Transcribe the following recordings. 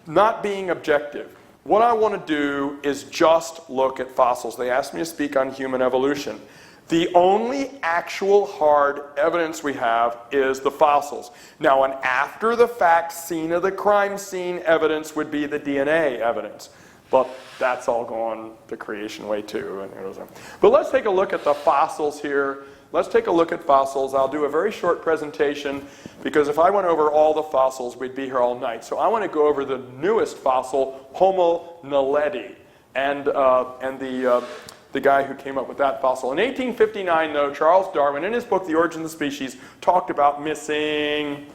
not being objective, what I want to do is just look at fossils. They asked me to speak on human evolution. The only actual hard evidence we have is the fossils. Now, an after-the-fact scene of the crime scene evidence would be the DNA evidence. But that's all going the creation way too. But let's take a look at the fossils here. Let's take a look at fossils. I'll do a very short presentation because if I went over all the fossils, we'd be here all night. So I want to go over the newest fossil, Homo naledi, and the guy who came up with that fossil. In 1859, though, Charles Darwin, in his book, The Origin of the Species, talked about missing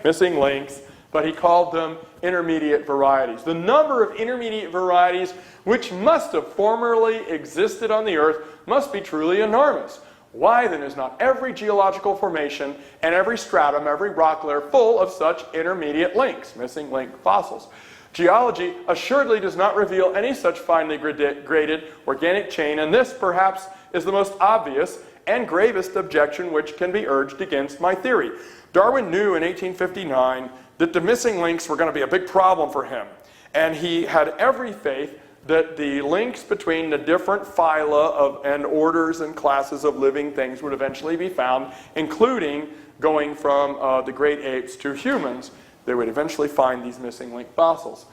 links, but he called them intermediate varieties. The number of intermediate varieties which must have formerly existed on the Earth must be truly enormous. Why then is not every geological formation and every stratum, every rock layer full of such intermediate links, missing link fossils? Geology assuredly does not reveal any such finely graded organic chain, and this perhaps is the most obvious and gravest objection which can be urged against my theory. Darwin knew in 1859 that the missing links were going to be a big problem for him, and he had every faith that the links between the different phyla and orders and classes of living things would eventually be found, including going from the great apes to humans. They would eventually find these missing link fossils.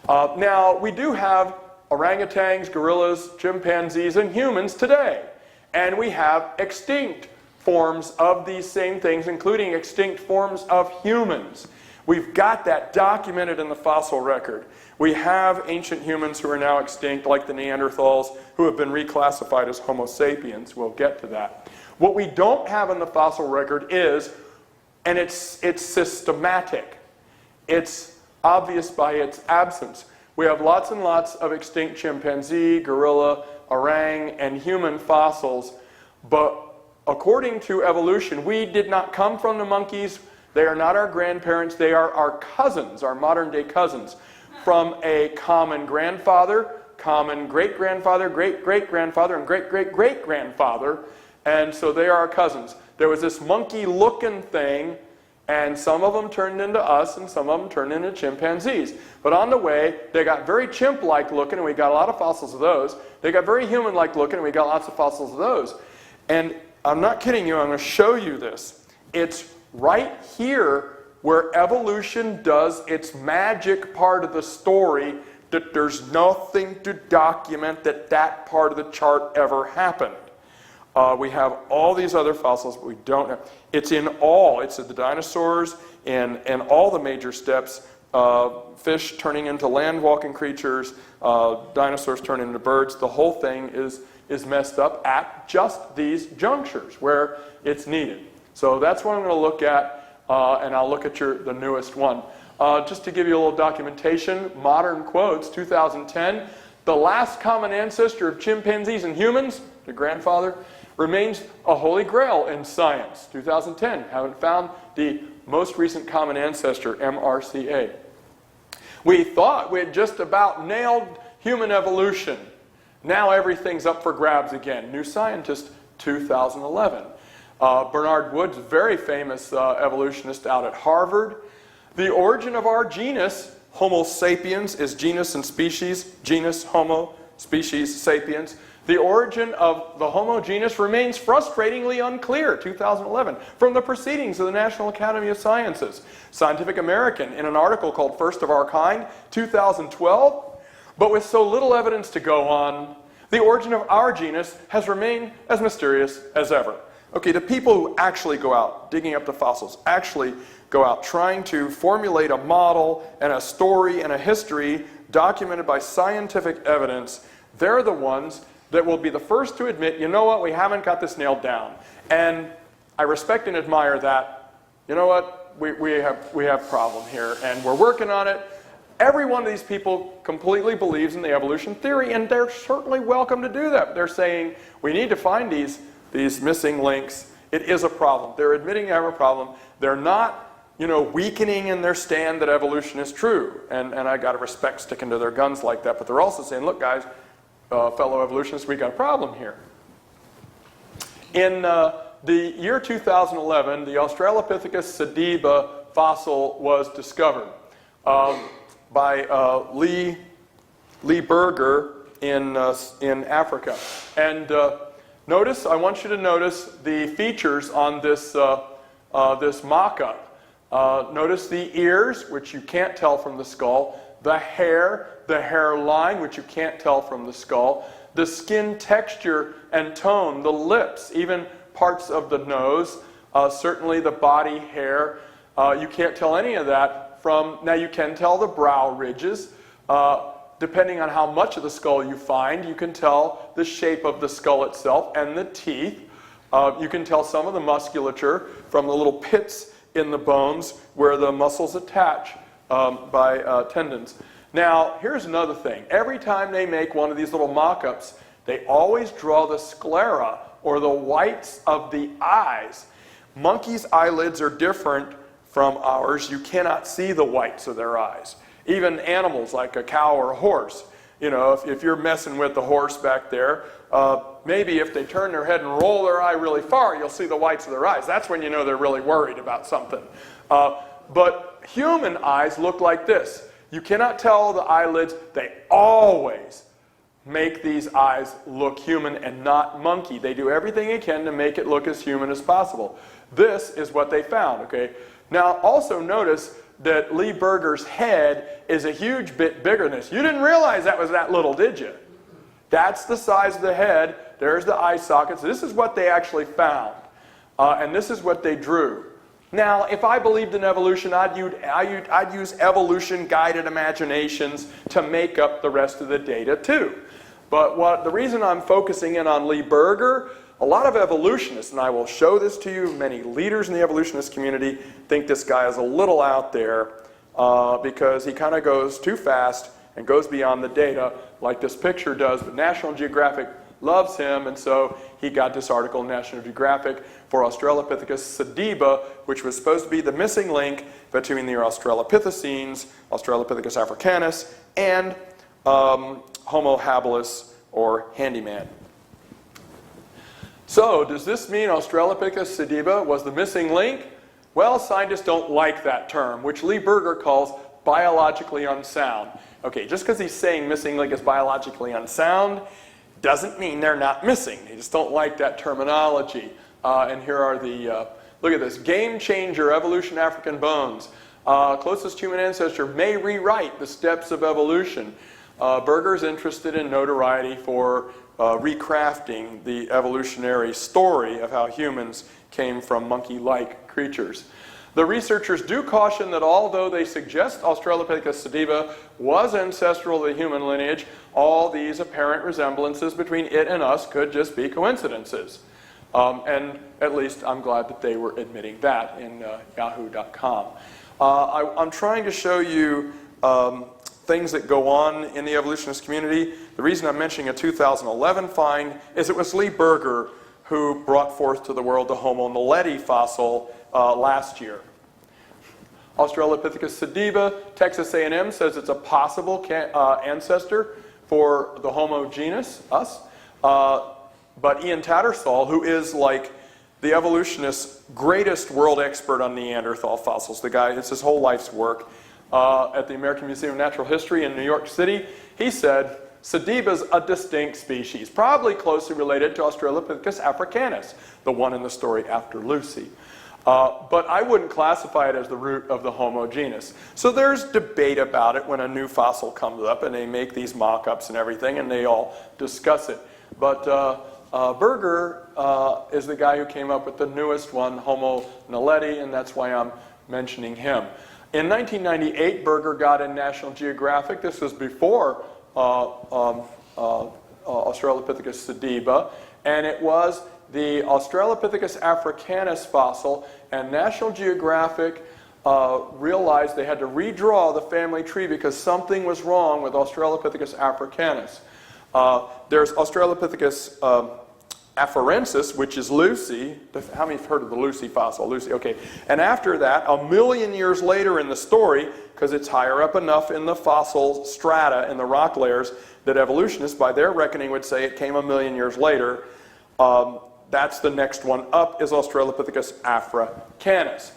Now, we do have orangutans, gorillas, chimpanzees, and humans today. And we have extinct forms of these same things, including extinct forms of humans. We've got that documented in the fossil record. We have ancient humans who are now extinct, like the Neanderthals, who have been reclassified as Homo sapiens. We'll get to that. What we don't have in the fossil record is, and it's systematic, it's obvious by its absence. We have lots and lots of extinct chimpanzee, gorilla, orang, and human fossils, but according to evolution, we did not come from the monkeys. They are not our grandparents. They are our cousins, our modern-day cousins, from a common grandfather, common great-grandfather, great-great-grandfather, and great-great-great-grandfather, and so they are our cousins. There was this monkey-looking thing, and some of them turned into us, and some of them turned into chimpanzees. But on the way, they got very chimp-like looking, and we got a lot of fossils of those. They got very human-like looking, and we got lots of fossils of those. And I'm not kidding you, I'm going to show you this. It's right here where evolution does its magic part of the story, that there's nothing to document that that part of the chart ever happened. We have all these other fossils, but we don't have. It's in all. It's the dinosaurs and all the major steps. Fish turning into land-walking creatures, dinosaurs turning into birds. The whole thing is messed up at just these junctures where it's needed. So that's what I'm going to look at, and I'll look at the newest one. Just to give you a little documentation, modern quotes, 2010, the last common ancestor of chimpanzees and humans, the grandfather, remains a holy grail in science. 2010, haven't found the most recent common ancestor, MRCA. We thought we had just about nailed human evolution. Now everything's up for grabs again. New Scientist, 2011. Bernard Woods, very famous evolutionist out at Harvard. The origin of our genus, Homo sapiens, is genus and species. Genus, Homo, species, sapiens. The origin of the Homo genus remains frustratingly unclear, 2011, from the proceedings of the National Academy of Sciences. Scientific American, in an article called First of Our Kind, 2012, but with so little evidence to go on, the origin of our genus has remained as mysterious as ever. Okay, the people who actually go out digging up the fossils, actually go out trying to formulate a model and a story and a history documented by scientific evidence, they're the ones that will be the first to admit, you know what, we haven't got this nailed down. And I respect and admire that. You know what, we have a problem here, and we're working on it. Every one of these people completely believes in the evolution theory, and they're certainly welcome to do that. They're saying, we need to find these missing links. It is a problem. They're admitting they have a problem. They're not, weakening in their stand that evolution is true. And I got to respect sticking to their guns like that. But they're also saying, look, guys, fellow evolutionists, we got a problem here. In the year 2011, the Australopithecus sediba fossil was discovered. by Lee Berger in Africa. And notice, I want you to notice the features on this, this mock-up. Notice the ears, which you can't tell from the skull, the hairline, which you can't tell from the skull, the skin texture and tone, the lips, even parts of the nose, certainly the body hair. You can't tell any of that from, now you can tell the brow ridges. Depending on how much of the skull you find, you can tell the shape of the skull itself and the teeth. You can tell some of the musculature from the little pits in the bones where the muscles attach by tendons. Now, here's another thing. Every time they make one of these little mock-ups, they always draw the sclera, or the whites of the eyes. Monkeys' eyelids are different from ours. You cannot see the whites of their eyes. Even animals like a cow or a horse. You know, if you're messing with the horse back there, maybe if they turn their head and roll their eye really far, you'll see the whites of their eyes. That's when you know they're really worried about something. But human eyes look like this. You cannot tell the eyelids. They always make these eyes look human and not monkey. They do everything they can to make it look as human as possible. This is what they found, okay? Now, also notice that Lee Berger's head is a huge bit bigger than this. You didn't realize that was that little, did you? That's the size of the head. There's the eye sockets. This is what they actually found. And this is what they drew. Now, if I believed in evolution, I'd use evolution-guided imaginations to make up the rest of the data too. But the reason I'm focusing in on Lee Berger, a lot of evolutionists, and I will show this to you, many leaders in the evolutionist community think this guy is a little out there because he kind of goes too fast and goes beyond the data like this picture does. But National Geographic loves him, and so he got this article in National Geographic for Australopithecus sediba, which was supposed to be the missing link between the Australopithecines, Australopithecus africanus, and Homo habilis, or handyman. So, does this mean Australopithecus sediba was the missing link? Well, scientists don't like that term, which Lee Berger calls biologically unsound. Okay, just because he's saying missing link is biologically unsound doesn't mean they're not missing. They just don't like that terminology. And here are the, look at this, game changer evolution African bones. Closest human ancestor may rewrite the steps of evolution. Berger's interested in notoriety for recrafting the evolutionary story of how humans came from monkey-like creatures. The researchers do caution that although they suggest Australopithecus sediba was ancestral to the human lineage, all these apparent resemblances between it and us could just be coincidences. And at least I'm glad that they were admitting that in yahoo.com. I'm trying to show you things that go on in the evolutionist community. The reason I'm mentioning a 2011 find is it was Lee Berger who brought forth to the world the Homo naledi fossil last year. Australopithecus sediba, Texas A&M says it's a possible ancestor for the Homo genus, us. But Ian Tattersall, who is like the evolutionist's greatest world expert on Neanderthal fossils, the guy, it's his whole life's work, at the American Museum of Natural History in New York City, he said, sediba's a distinct species, probably closely related to Australopithecus africanus, the one in the story after Lucy. But I wouldn't classify it as the root of the Homo genus. So there's debate about it when a new fossil comes up and they make these mock-ups and everything and they all discuss it. But Berger is the guy who came up with the newest one, Homo naledi, and that's why I'm mentioning him. In 1998, Berger got in National Geographic. This was before Australopithecus sediba, and it was the Australopithecus africanus fossil, and National Geographic realized they had to redraw the family tree because something was wrong with Australopithecus africanus. There's Australopithecus afarensis, which is Lucy. How many have heard of the Lucy fossil? Lucy, okay. And after that, a million years later in the story, because it's higher up enough in the fossil strata in the rock layers that evolutionists, by their reckoning, would say it came a million years later. That's the next one up is Australopithecus africanus.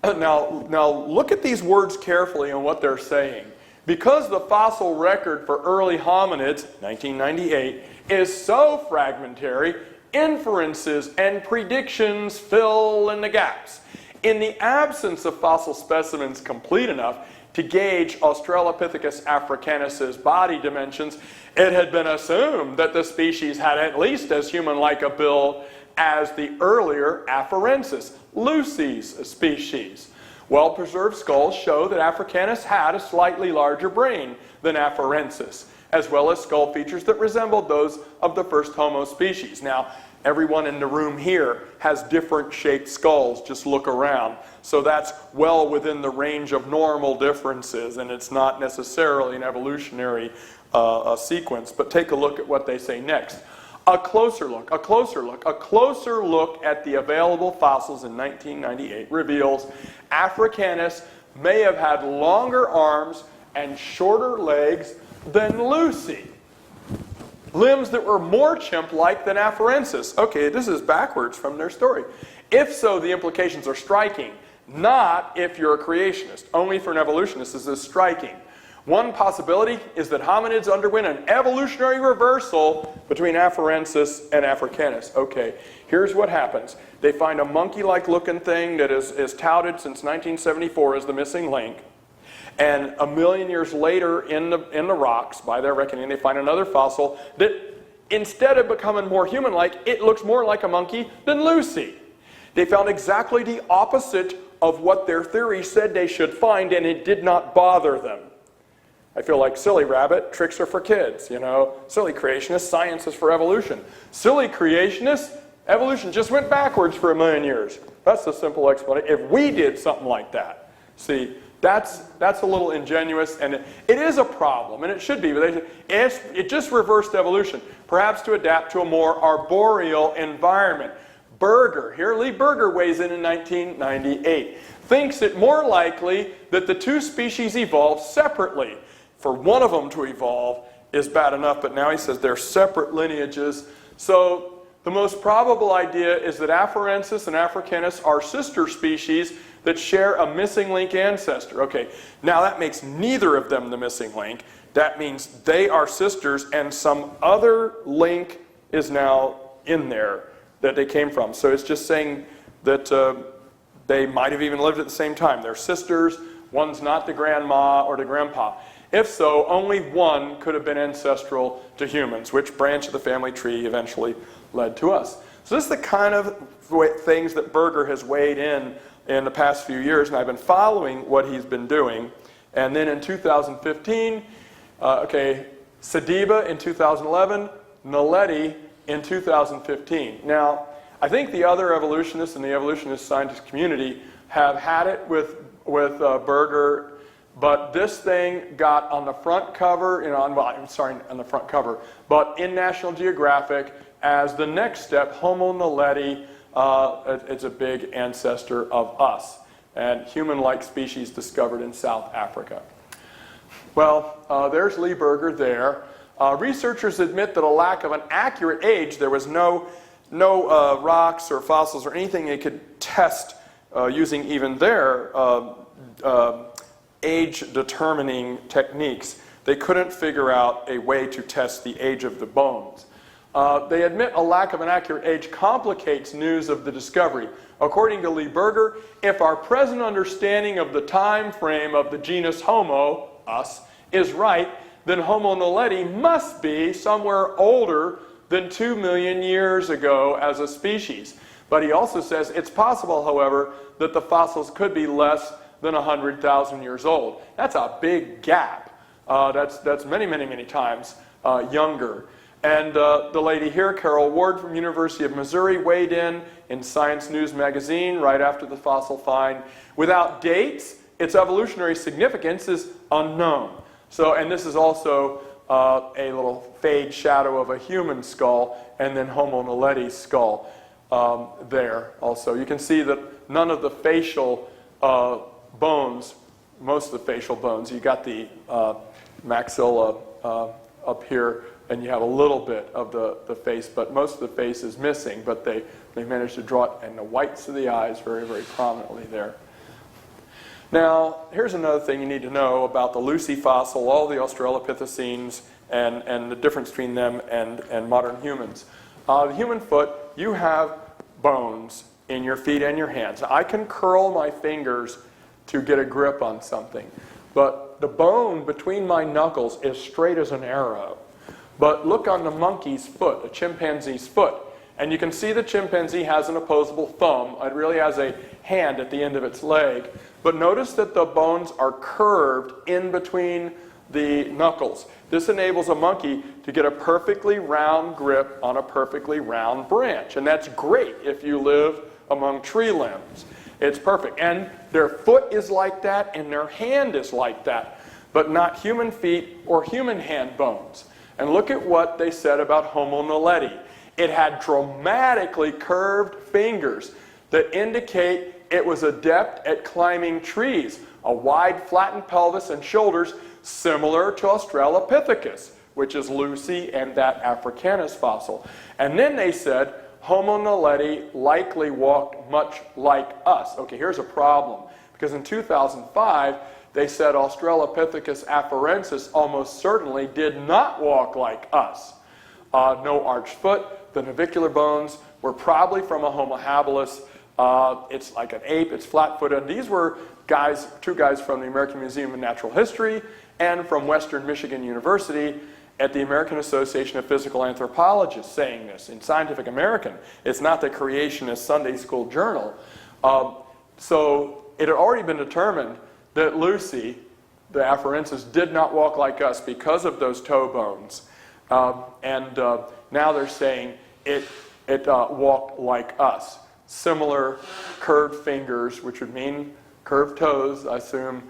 Now look at these words carefully and what they're saying. Because the fossil record for early hominids, 1998, is so fragmentary, inferences and predictions fill in the gaps. In the absence of fossil specimens complete enough to gauge Australopithecus africanus's body dimensions, it had been assumed that the species had at least as human-like a build as the earlier Afarensis, Lucy's species. Well-preserved skulls show that Africanus had a slightly larger brain than Afarensis, as well as skull features that resembled those of the first Homo species. Now, everyone in the room here has different shaped skulls. Just look around. So that's well within the range of normal differences, and it's not necessarily an evolutionary sequence. But take a look at what they say next. A closer look at the available fossils in 1998 reveals Africanus may have had longer arms and shorter legs than Lucy. Limbs that were more chimp-like than Afarensis. Okay, this is backwards from their story. If so, the implications are striking. Not if you're a creationist. Only for an evolutionist is this striking. One possibility is that hominids underwent an evolutionary reversal between Afarensis and Africanus. Okay, here's what happens. They find a monkey-like looking thing that is touted since 1974 as the missing link. And a million years later in the rocks, by their reckoning, they find another fossil that instead of becoming more human-like, it looks more like a monkey than Lucy. They found exactly the opposite of what their theory said they should find, and it did not bother them. I feel like silly rabbit, tricks are for kids, you know. Silly creationists, science is for evolution. Silly creationists, evolution just went backwards for a million years. That's the simple explanation. If we did something like that, see, that's a little ingenuous, and it is a problem, and it should be, but it just reversed evolution, perhaps to adapt to a more arboreal environment. Berger, here Lee Berger weighs in 1998, thinks it more likely that the two species evolved separately. For one of them to evolve is bad enough, but now he says they're separate lineages. So the most probable idea is that Afarensis and Africanus are sister species that share a missing link ancestor. Okay, now that makes neither of them the missing link. That means they are sisters and some other link is now in there that they came from. So it's just saying that they might have even lived at the same time. They're sisters. One's not the grandma or the grandpa. If so, only one could have been ancestral to humans, which branch of the family tree eventually led to us. So this is the kind of things that Berger has weighed in the past few years, and I've been following what he's been doing. And then in 2015, Sadiba in 2011, Naledi in 2015. Now, I think the other evolutionists in the evolutionist scientist community have had it with Berger, but this thing got on the front cover, on the front cover, but in National Geographic as the next step, Homo naledi. It's a big ancestor of us, and human-like species discovered in South Africa. Well, there's Lee Berger there. Researchers admit that a lack of an accurate age, there was no rocks or fossils or anything they could test using even their age-determining techniques. They couldn't figure out a way to test the age of the bones. They admit a lack of an accurate age complicates news of the discovery. According to Lee Berger, if our present understanding of the time frame of the genus Homo, us, is right, then Homo naledi must be somewhere older than 2 million years ago as a species. But he also says it's possible, however, that the fossils could be less than 100,000 years old. That's a big gap. That's many, many, many times younger. And the lady here, Carol Ward from University of Missouri, weighed in Science News magazine right after the fossil find. Without dates, its evolutionary significance is unknown. So, and this is also a little fade shadow of a human skull, and then Homo naledi skull there also. You can see that none of the facial bones, most of the facial bones, you got the maxilla up here, and you have a little bit of the face, but most of the face is missing, but they managed to draw it, and the whites of the eyes very, very prominently there. Now, here's another thing you need to know about the Lucy fossil, all the Australopithecines, and the difference between them and modern humans. The human foot, you have bones in your feet and your hands. I can curl my fingers to get a grip on something, but the bone between my knuckles is straight as an arrow. But look on the monkey's foot, a chimpanzee's foot, and you can see the chimpanzee has an opposable thumb. It really has a hand at the end of its leg. But notice that the bones are curved in between the knuckles. This enables a monkey to get a perfectly round grip on a perfectly round branch. And that's great if you live among tree limbs. It's perfect. And their foot is like that, and their hand is like that, but not human feet or human hand bones. And look at what they said about Homo naledi. It had dramatically curved fingers that indicate it was adept at climbing trees, a wide flattened pelvis and shoulders similar to Australopithecus, which is Lucy and that Africanus fossil. And then they said Homo naledi likely walked much like us. Okay, here's a problem, because in 2005 they said Australopithecus afarensis almost certainly did not walk like us. No arched foot. The navicular bones were probably from a Homo habilis. It's like an ape, it's flat-footed. These were guys, two guys from the American Museum of Natural History and from Western Michigan University at the American Association of Physical Anthropologists saying this in Scientific American. It's not the Creationist Sunday School Journal. So it had already been determined that Lucy, the afarensis, did not walk like us because of those toe bones. Now they're saying it walked like us. Similar curved fingers, which would mean curved toes, I assume,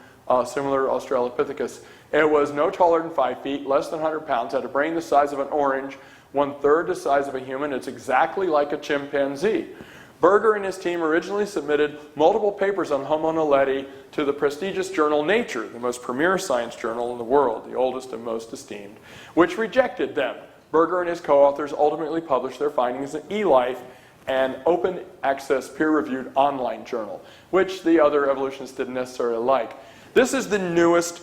similar to Australopithecus. It was no taller than 5 feet, less than 100 pounds, had a brain the size of an orange, 1/3 the size of a human. It's exactly like a chimpanzee. Berger and his team originally submitted multiple papers on Homo naledi to the prestigious journal Nature, the most premier science journal in the world, the oldest and most esteemed, which rejected them. Berger and his co-authors ultimately published their findings in eLife, an open access peer-reviewed online journal, which the other evolutionists didn't necessarily like. This is the newest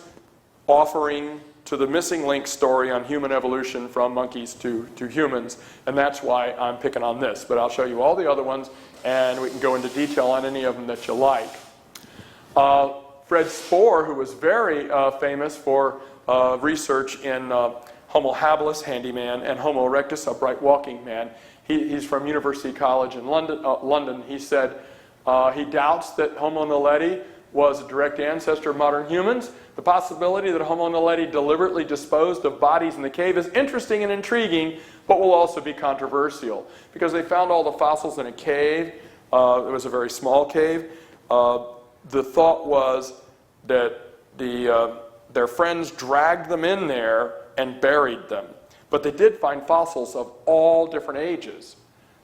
offering to the missing link story on human evolution from monkeys to humans, and that's why I'm picking on this. But I'll show you all the other ones, and we can go into detail on any of them that you like. Fred Spoor, who was very famous for research in Homo habilis, handyman, and Homo erectus, upright walking man. He's from University College in London. He said he doubts that Homo naledi was a direct ancestor of modern humans. The possibility that Homo naledi deliberately disposed of bodies in the cave is interesting and intriguing, but will also be controversial, because they found all the fossils in a cave. It was a very small cave. The thought was that their friends dragged them in there and buried them. But they did find fossils of all different ages.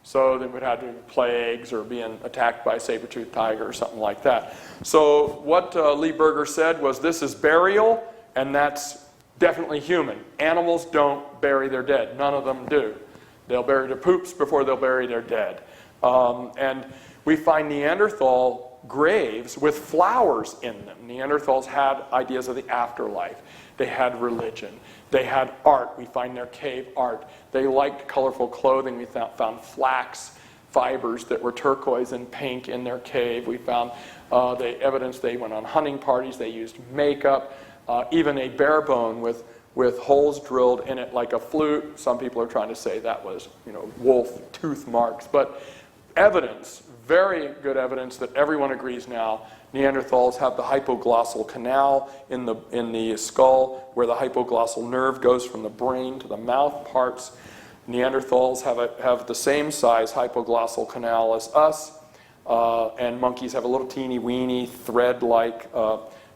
So they would have to be plagues or being attacked by a saber-toothed tiger or something like that. So what Lee Berger said was, this is burial, and that's definitely human. Animals don't bury their dead. None of them do. They'll bury their poops before they'll bury their dead. And we find Neanderthal graves with flowers in them. Neanderthals had ideas of the afterlife. They had religion. They had art. We find their cave art. They liked colorful clothing. We found flax fibers that were turquoise and pink in their cave. We found the evidence they went on hunting parties. They used makeup, even a bare bone with holes drilled in it like a flute. Some people are trying to say that was, wolf tooth marks. But evidence, very good evidence that everyone agrees now, Neanderthals have the hypoglossal canal in the skull, where the hypoglossal nerve goes from the brain to the mouth parts. Neanderthals have the same size hypoglossal canal as us, and monkeys have a little teeny weeny thread-like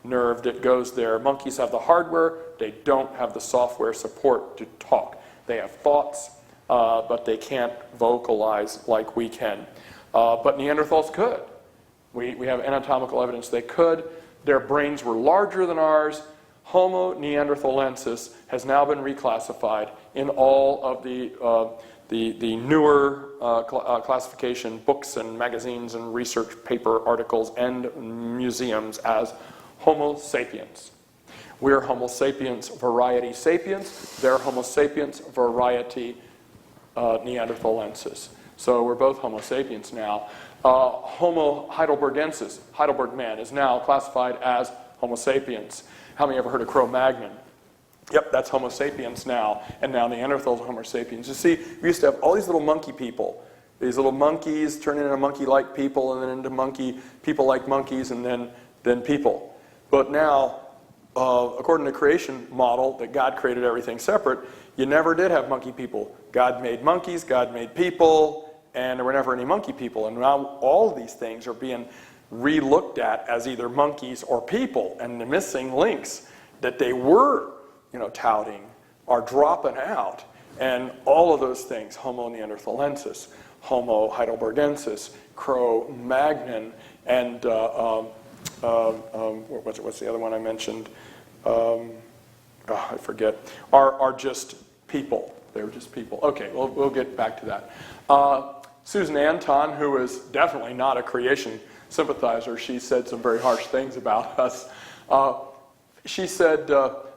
nerve that goes there. Monkeys have the hardware, they don't have the software support to talk. They have thoughts, but they can't vocalize like we can. But Neanderthals could. We have anatomical evidence they could. Their brains were larger than ours. Homo neanderthalensis has now been reclassified in all of the the newer classification books and magazines and research paper articles and museums as Homo sapiens. We're Homo sapiens variety sapiens. They're Homo sapiens variety Neanderthalensis. So we're both Homo sapiens now. Homo heidelbergensis, Heidelberg man, is now classified as Homo sapiens. How many ever heard of Cro-Magnon? Yep, that's Homo sapiens now, and now Neanderthals are Homo sapiens. You see, we used to have all these little monkey people. These little monkeys turn into monkey-like people, and then into people like monkeys, and then people. But now, according to the creation model, that God created everything separate, you never did have monkey people. God made monkeys, God made people, and there were never any monkey people. And now all of these things are being re-looked at as either monkeys or people, and the missing links that they were touting are dropping out. And all of those things, Homo neanderthalensis, Homo heidelbergensis, Cro-Magnon, and what's the other one I mentioned? I forget. Are just people. They were just people. Okay, we'll get back to that. Susan Anton, who is definitely not a creation sympathizer, she said some very harsh things about us. She said,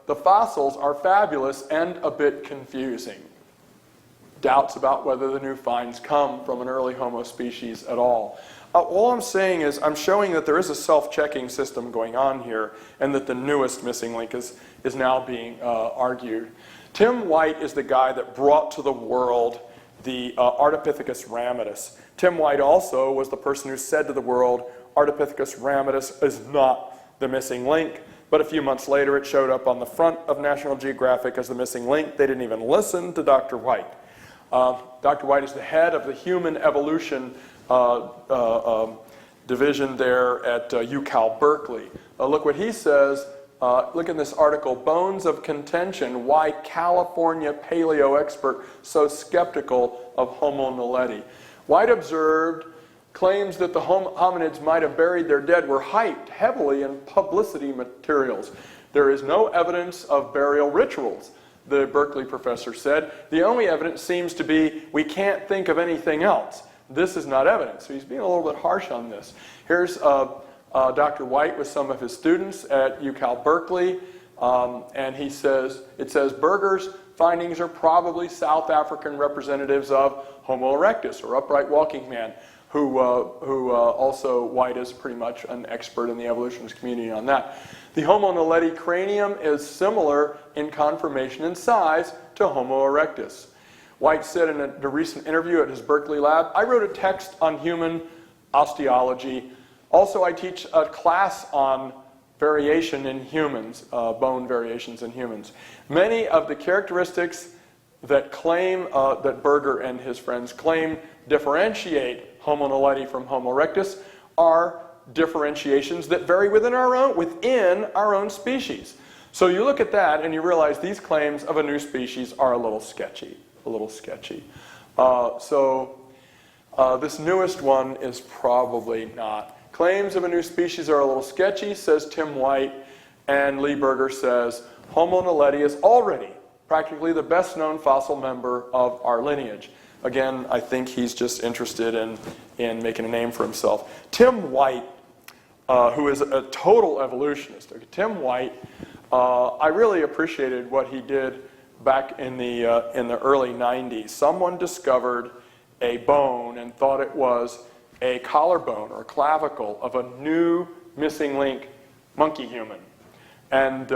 the fossils are fabulous and a bit confusing. Doubts about whether the new finds come from an early Homo species at all. All I'm saying is I'm showing that there is a self-checking system going on here, and that the newest missing link is now being argued. Tim White is the guy that brought to the world the Ardipithecus ramidus. Tim White also was the person who said to the world, Ardipithecus ramidus is not the missing link. But a few months later, it showed up on the front of National Geographic as the missing link. They didn't even listen to Dr. White. Dr. White is the head of the Human Evolution division there at UCal Berkeley. Look what he says. Look in this article, Bones of Contention, Why California Paleo Expert So Skeptical of Homo naledi. White observed claims that the hominids might have buried their dead were hyped heavily in publicity materials. There is no evidence of burial rituals, the Berkeley professor said. The only evidence seems to be we can't think of anything else. This is not evidence. So he's being a little bit harsh on this. Here's Dr. White with some of his students at UCal Berkeley, and he says, it says, Berger's findings are probably South African representatives of Homo erectus, or upright walking man, who also White is pretty much an expert in the evolutionist community on that. The Homo naledi cranium is similar in conformation and size to Homo erectus. White said in a recent interview at his Berkeley lab, I wrote a text on human osteology. Also, I teach a class on variation in humans, bone variations in humans. Many of the characteristics that claim, that Berger and his friends claim differentiate Homo naledi from Homo erectus are differentiations that vary within our own species. So you look at that and you realize these claims of a new species are a little sketchy. This newest one is probably not. Claims of a new species are a little sketchy, says Tim White, and Lee Berger says Homo naledi is already practically the best known fossil member of our lineage. Again, I think he's just interested in making a name for himself. Tim White, who is a total evolutionist. Tim White, I really appreciated what he did back in the early 90s. Someone discovered a bone and thought it was a collarbone or clavicle of a new missing link monkey human. And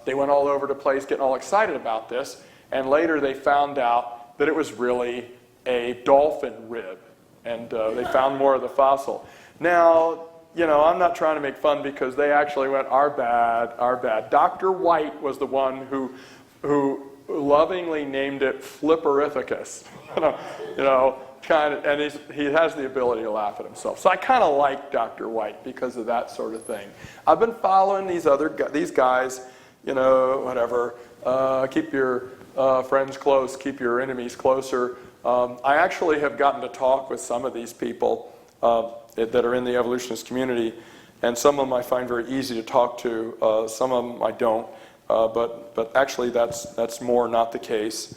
they went all over the place getting all excited about this, and later they found out that it was really a dolphin rib, and they found more of the fossil. Now, I'm not trying to make fun because they actually went, our bad. Dr. White was the one who lovingly named it Flipperithecus. And he has the ability to laugh at himself. So I kind of like Dr. White because of that sort of thing. I've been following these guys, whatever. Keep your friends close, keep your enemies closer. I actually have gotten to talk with some of these people that are in the evolutionist community, and some of them I find very easy to talk to. Some of them I don't, but actually that's more not the case.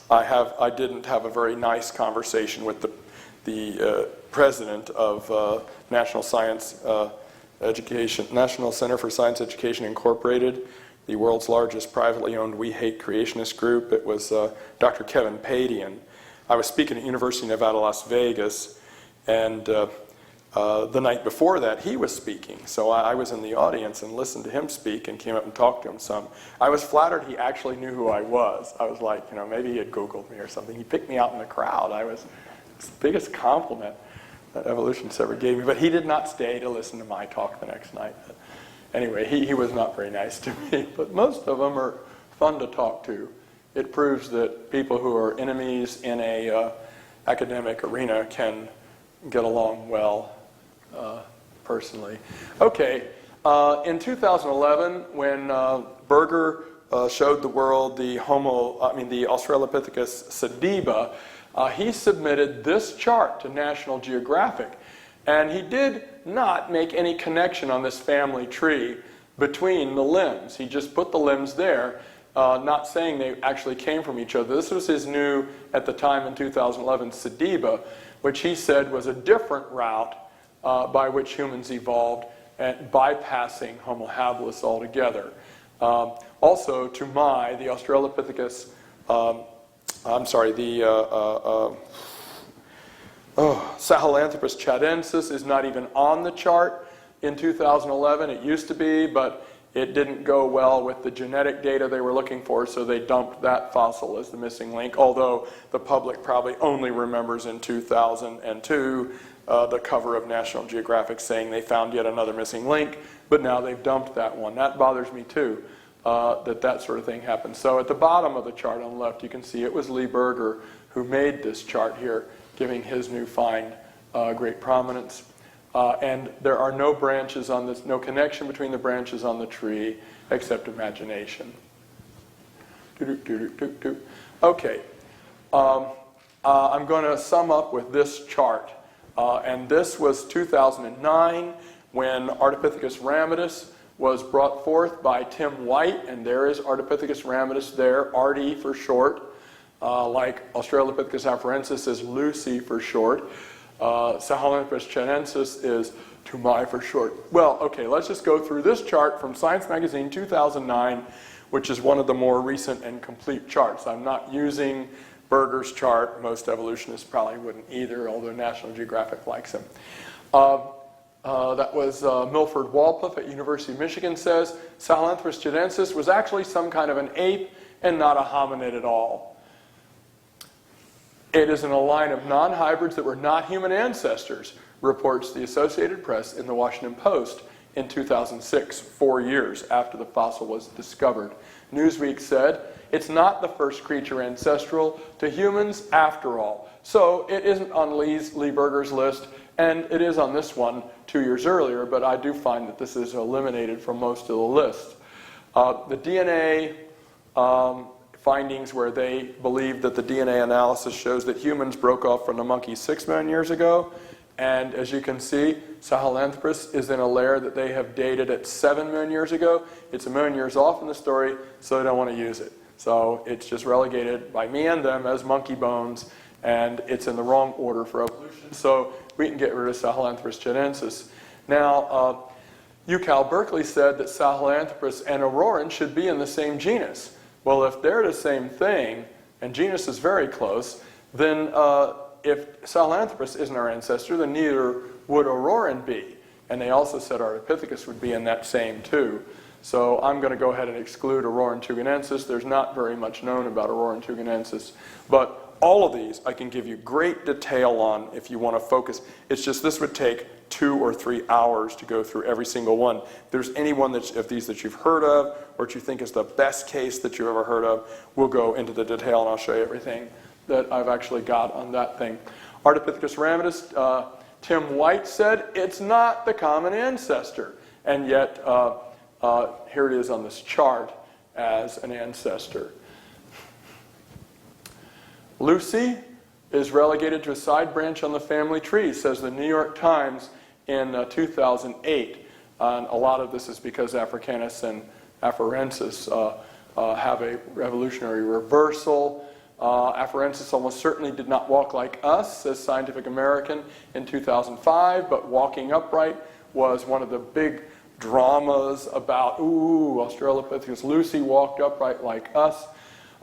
I didn't have a very nice conversation with the president of National Center for Science Education Incorporated, the world's largest privately owned We Hate Creationist group. It was Dr. Kevin Padian. I was speaking at University of Nevada, Las Vegas, and the night before that, he was speaking. So I was in the audience and listened to him speak and came up and talked to him some. I was flattered he actually knew who I was. I was like, maybe he had Googled me or something. He picked me out in the crowd. It's the biggest compliment that evolutionists ever gave me. But he did not stay to listen to my talk the next night. But anyway, he was not very nice to me. But most of them are fun to talk to. It proves that people who are enemies in a academic arena can get along well personally. Okay, in 2011, when Berger showed the world the Australopithecus sediba, he submitted this chart to National Geographic, and he did not make any connection on this family tree between the limbs. He just put the limbs there, not saying they actually came from each other. This was his new, at the time in 2011, sediba, which he said was a different route by which humans evolved, and bypassing Homo habilis altogether. Also, the Australopithecus, Sahelanthropus chadensis is not even on the chart in 2011. It used to be, but it didn't go well with the genetic data they were looking for, so they dumped that fossil as the missing link, although the public probably only remembers in 2002 the cover of National Geographic saying they found yet another missing link, but now they've dumped that one. That bothers me too, that sort of thing happened. So at the bottom of the chart on the left, you can see it was Lee Berger who made this chart here, giving his new find great prominence. And there are no branches on this, no connection between the branches on the tree except imagination. Okay, I'm going to sum up with this chart. And this was 2009 when Ardipithecus ramidus was brought forth by Tim White, and there is Ardipithecus ramidus there, RD for short, like Australopithecus afarensis is Lucy for short. Sahelanthropus chadensis is Tumai for short. Well, okay, let's just go through this chart from Science Magazine 2009, which is one of the more recent and complete charts. I'm not using Berger's chart. Most evolutionists probably wouldn't either, although National Geographic likes him. That was Milford Walpole at University of Michigan says Sahelanthropus chadensis was actually some kind of an ape and not a hominid at all. It is in a line of non-hybrids that were not human ancestors, reports the Associated Press in the Washington Post in 2006, 4 years after the fossil was discovered. Newsweek said, it's not the first creature ancestral to humans after all. So it isn't on Lee Berger's list, and it is on this one 2 years earlier, but I do find that this is eliminated from most of the list. The DNA findings where they believe that the DNA analysis shows that humans broke off from the monkeys 6 million years ago, and as you can see, Sahelanthropus is in a layer that they have dated at 7 million years ago. It's 1 million years off in the story, so they don't want to use it. So it's just relegated by me and them as monkey bones, and it's in the wrong order for evolution. So we can get rid of Sahelanthropus chadensis. Now, UCal Berkeley said that Sahelanthropus and Auroran should be in the same genus. Well, if they're the same thing, and genus is very close, then if Sahelanthropus isn't our ancestor, then neither would Auroran be. And they also said Ardipithecus would be in that same too. So I'm going to go ahead and exclude Auroran tugenensis. There's not very much known about Auroran tugenensis. But all of these I can give you great detail on if you want to focus. It's just this would take 2 or 3 hours to go through every single one. If there's any one of these that you've heard of or that you think is the best case that you've ever heard of, we'll go into the detail and I'll show you everything that I've actually got on that thing. Ardipithecus ramidus, Tim White said it's not the common ancestor, and yet here it is on this chart as an ancestor. Lucy is relegated to a side branch on the family tree, says the New York Times in 2008. And a lot of this is because Africanus and Afarensis have a revolutionary reversal. Afarensis almost certainly did not walk like us, says Scientific American in 2005, but walking upright was one of the big dramas about, ooh, Australopithecus Lucy walked upright like us.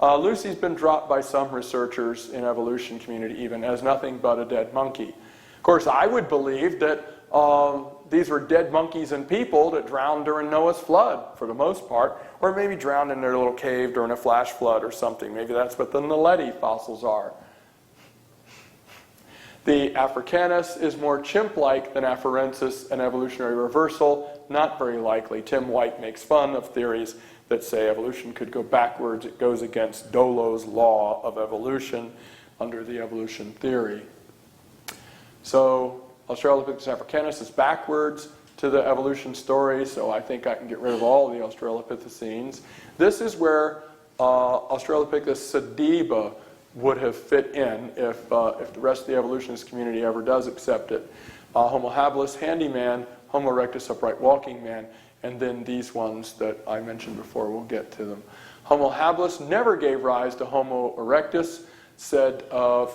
Lucy's been dropped by some researchers in evolution community even as nothing but a dead monkey. Of course, I would believe that these were dead monkeys and people that drowned during Noah's flood, for the most part, or maybe drowned in their little cave during a flash flood or something. Maybe that's what the Naledi fossils are. The Africanus is more chimp-like than Afarensis, an evolutionary reversal. Not very likely. Tim White makes fun of theories that say evolution could go backwards. It goes against Dollo's law of evolution under the evolution theory. So Australopithecus africanus is backwards to the evolution story, so I think I can get rid of all the Australopithecines. This is where Australopithecus sediba would have fit in if the rest of the evolutionist community ever does accept it. Homo habilis, handyman, Homo erectus, upright walking man, and then these ones that I mentioned before, we'll get to them. Homo habilis never gave rise to Homo erectus, said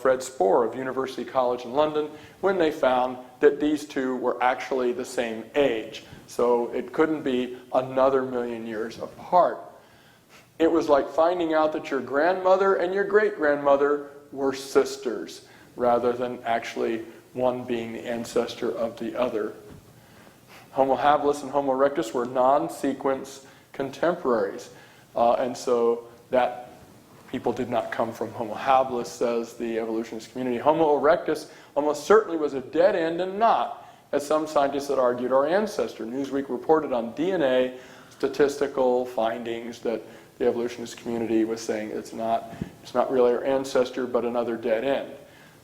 Fred Spohr of University College in London, when they found that these two were actually the same age. So it couldn't be another million years apart. It was like finding out that your grandmother and your great-grandmother were sisters, rather than actually one being the ancestor of the other. Homo habilis and Homo erectus were non-sequence contemporaries. And so that people did not come from Homo habilis, says the evolutionist community. Homo erectus almost certainly was a dead end and not, as some scientists had argued, our ancestor. Newsweek reported on DNA statistical findings that the evolutionist community was saying it's not really our ancestor, but another dead end.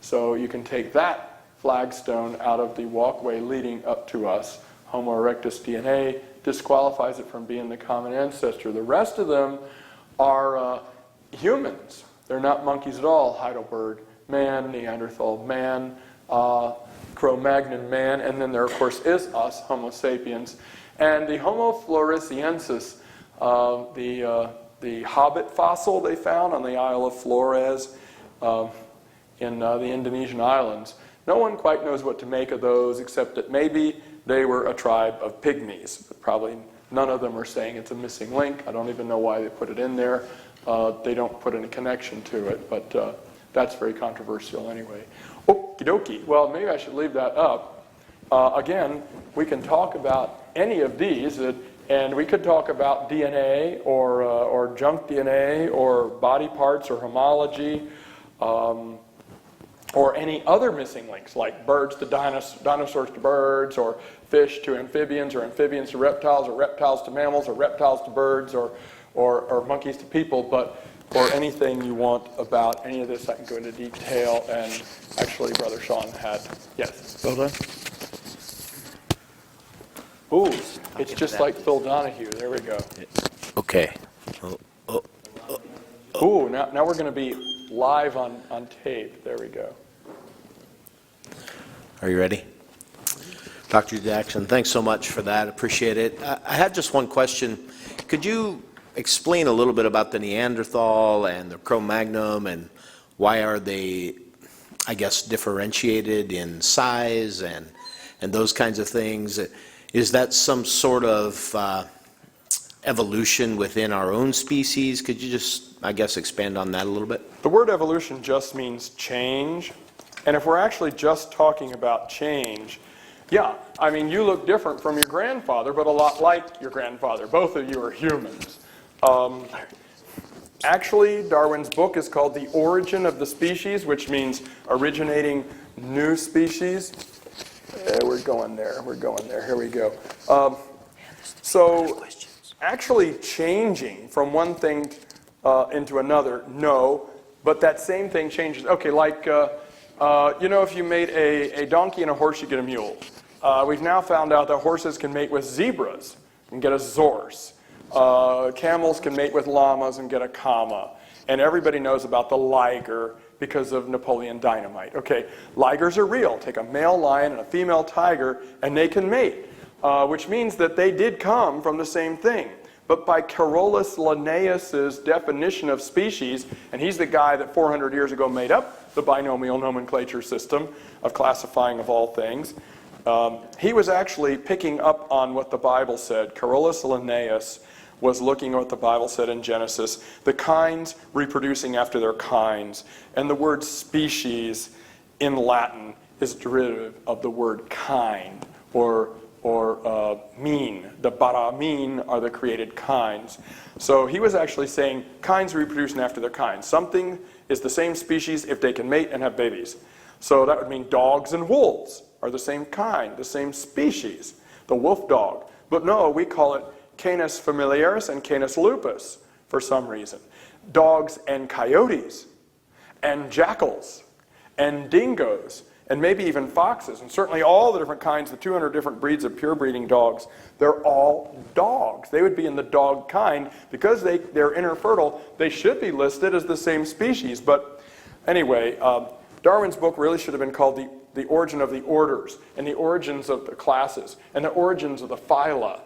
So you can take that flagstone out of the walkway leading up to us. Homo erectus DNA disqualifies it from being the common ancestor. The rest of them are humans. They're not monkeys at all. Heidelberg man, Neanderthal man, Cro-Magnon man, and then there of course is us, Homo sapiens. And the Homo floresiensis, the hobbit fossil they found on the Isle of Flores in the Indonesian islands. No one quite knows what to make of those, except that maybe they were a tribe of pygmies. But probably none of them are saying it's a missing link. I don't even know why they put it in there. They don't put any connection to it, but that's very controversial anyway. Okie dokie. Well, maybe I should leave that up. Again, we can talk about any of these, and we could talk about DNA or junk DNA or body parts or homology or any other missing links, like birds to dinosaurs to birds, or fish to amphibians, or amphibians to reptiles, or reptiles to mammals, or reptiles to birds, or monkeys to people, or anything you want about any of this, I can go into detail. And actually, Brother Sean had, yes. Well done. Ooh, it's just like Phil Donahue. There we go. Okay. Ooh, now we're going to be live on tape. There we go. Are you ready? Dr. Jackson, thanks so much for that. Appreciate it. I had just one question. Could you explain a little bit about the Neanderthal and the Cro-Magnon, and why are they, I guess, differentiated in size and those kinds of things? Is that some sort of evolution within our own species? Could you just, I guess, expand on that a little bit? The word evolution just means change. And if we're actually just talking about change, yeah, I mean, you look different from your grandfather, but a lot like your grandfather. Both of you are humans. Actually, Darwin's book is called The Origin of the Species, which means originating new species. We're going there. Here we go. So actually changing from one thing into another, no, but that same thing changes. Okay, like, if you made a donkey and a horse, you get a mule. We've now found out that horses can mate with zebras and get a zorse. Camels can mate with llamas and get a comma. And everybody knows about the liger because of Napoleon Dynamite. Okay, ligers are real. Take a male lion and a female tiger, and they can mate, which means that they did come from the same thing. but by Carolus Linnaeus's definition of species, and he's the guy that 400 years ago made up the binomial nomenclature system of classifying of all things. He was actually picking up on what the Bible said. Carolus Linnaeus was looking at what the Bible said in Genesis, the kinds reproducing after their kinds. And the word species in Latin is derivative of the word kind, or mean. The baramin are the created kinds. So he was actually saying kinds reproducing after their kinds. Something is the same species if they can mate and have babies. So that would mean dogs and wolves are the same kind, the same species, the wolf dog. But no, we call it Canis familiaris and Canis lupus for some reason. Dogs and coyotes, and jackals, and dingoes, and maybe even foxes, and certainly all the different kinds, the 200 different breeds of pure breeding dogs, they're all dogs. They would be in the dog kind. Because they're interfertile, they should be listed as the same species. But anyway, Darwin's book really should have been called The Origin of the Orders, and the origins of the classes, and the origins of the phyla.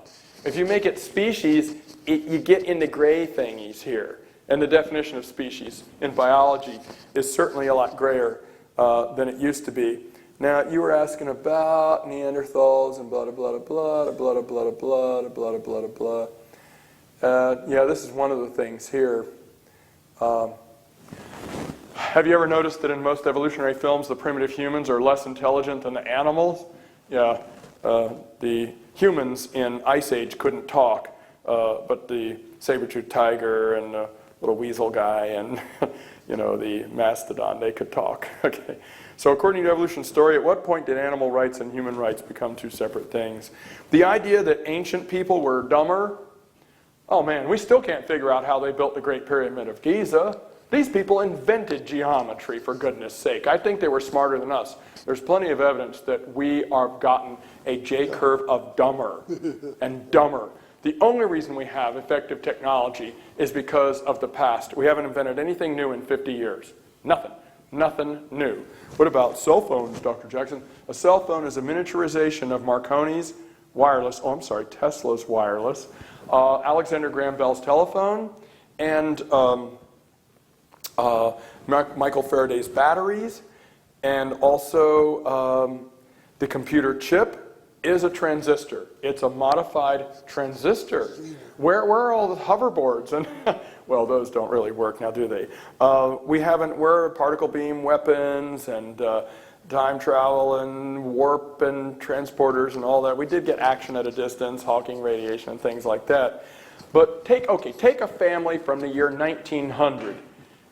If you make it species, you get into gray thingies here. And the definition of species in biology is certainly a lot grayer than it used to be. Now, you were asking about Neanderthals and blah, blah, blah, blah, blah, blah, blah, blah, blah, blah, blah, blah. Yeah, this is one of the things here. Have you ever noticed that in most evolutionary films, the primitive humans are less intelligent than the animals? Yeah, the humans in Ice Age couldn't talk, but the saber-toothed tiger and the little weasel guy and the mastodon, they could talk. Okay. So according to evolution's story, at what point did animal rights and human rights become two separate things? The idea that ancient people were dumber, oh man, we still can't figure out how they built the Great Pyramid of Giza. These people invented geometry, for goodness sake. I think they were smarter than us. There's plenty of evidence that we are gotten a J-curve of dumber and dumber. The only reason we have effective technology is because of the past. We haven't invented anything new in 50 years. Nothing. Nothing new. What about cell phones, Dr. Jackson? A cell phone is a miniaturization of Marconi's wireless, Tesla's wireless, Alexander Graham Bell's telephone, and Michael Faraday's batteries, and also the computer chip is a transistor. It's a modified transistor. Where are all the hoverboards? And well, those don't really work now, do they? We're particle beam weapons and time travel and warp and transporters and all that. We did get action at a distance, Hawking radiation and things like that. But take a family from the year 1900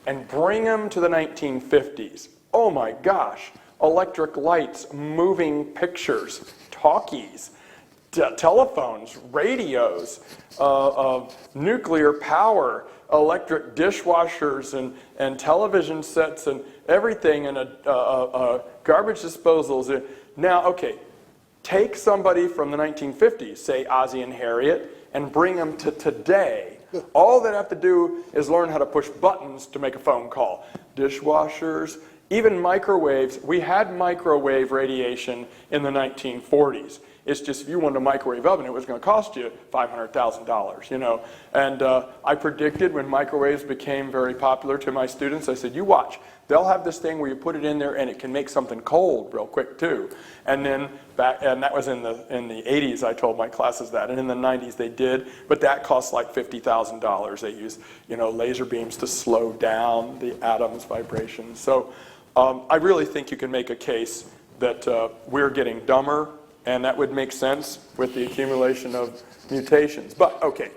and bring them to the 1950s. Oh my gosh, electric lights, moving pictures, talkies, telephones, radios, nuclear power, electric dishwashers and television sets and everything, and garbage disposals. Now, okay, take somebody from the 1950s, say Ozzie and Harriet, and bring them to today. All they have to do is learn how to push buttons to make a phone call. Dishwashers, even microwaves. We had microwave radiation in the 1940s. It's just if you wanted a microwave oven, it was going to cost you $500,000, And I predicted when microwaves became very popular to my students, I said, you watch. They'll have this thing where you put it in there and it can make something cold real quick too. And then and that was in the 80s, I told my classes that. And in the 90s they did, but that cost like $50,000. They use laser beams to slow down the atom's vibrations. So I really think you can make a case that we're getting dumber, and that would make sense with the accumulation of mutations. But okay,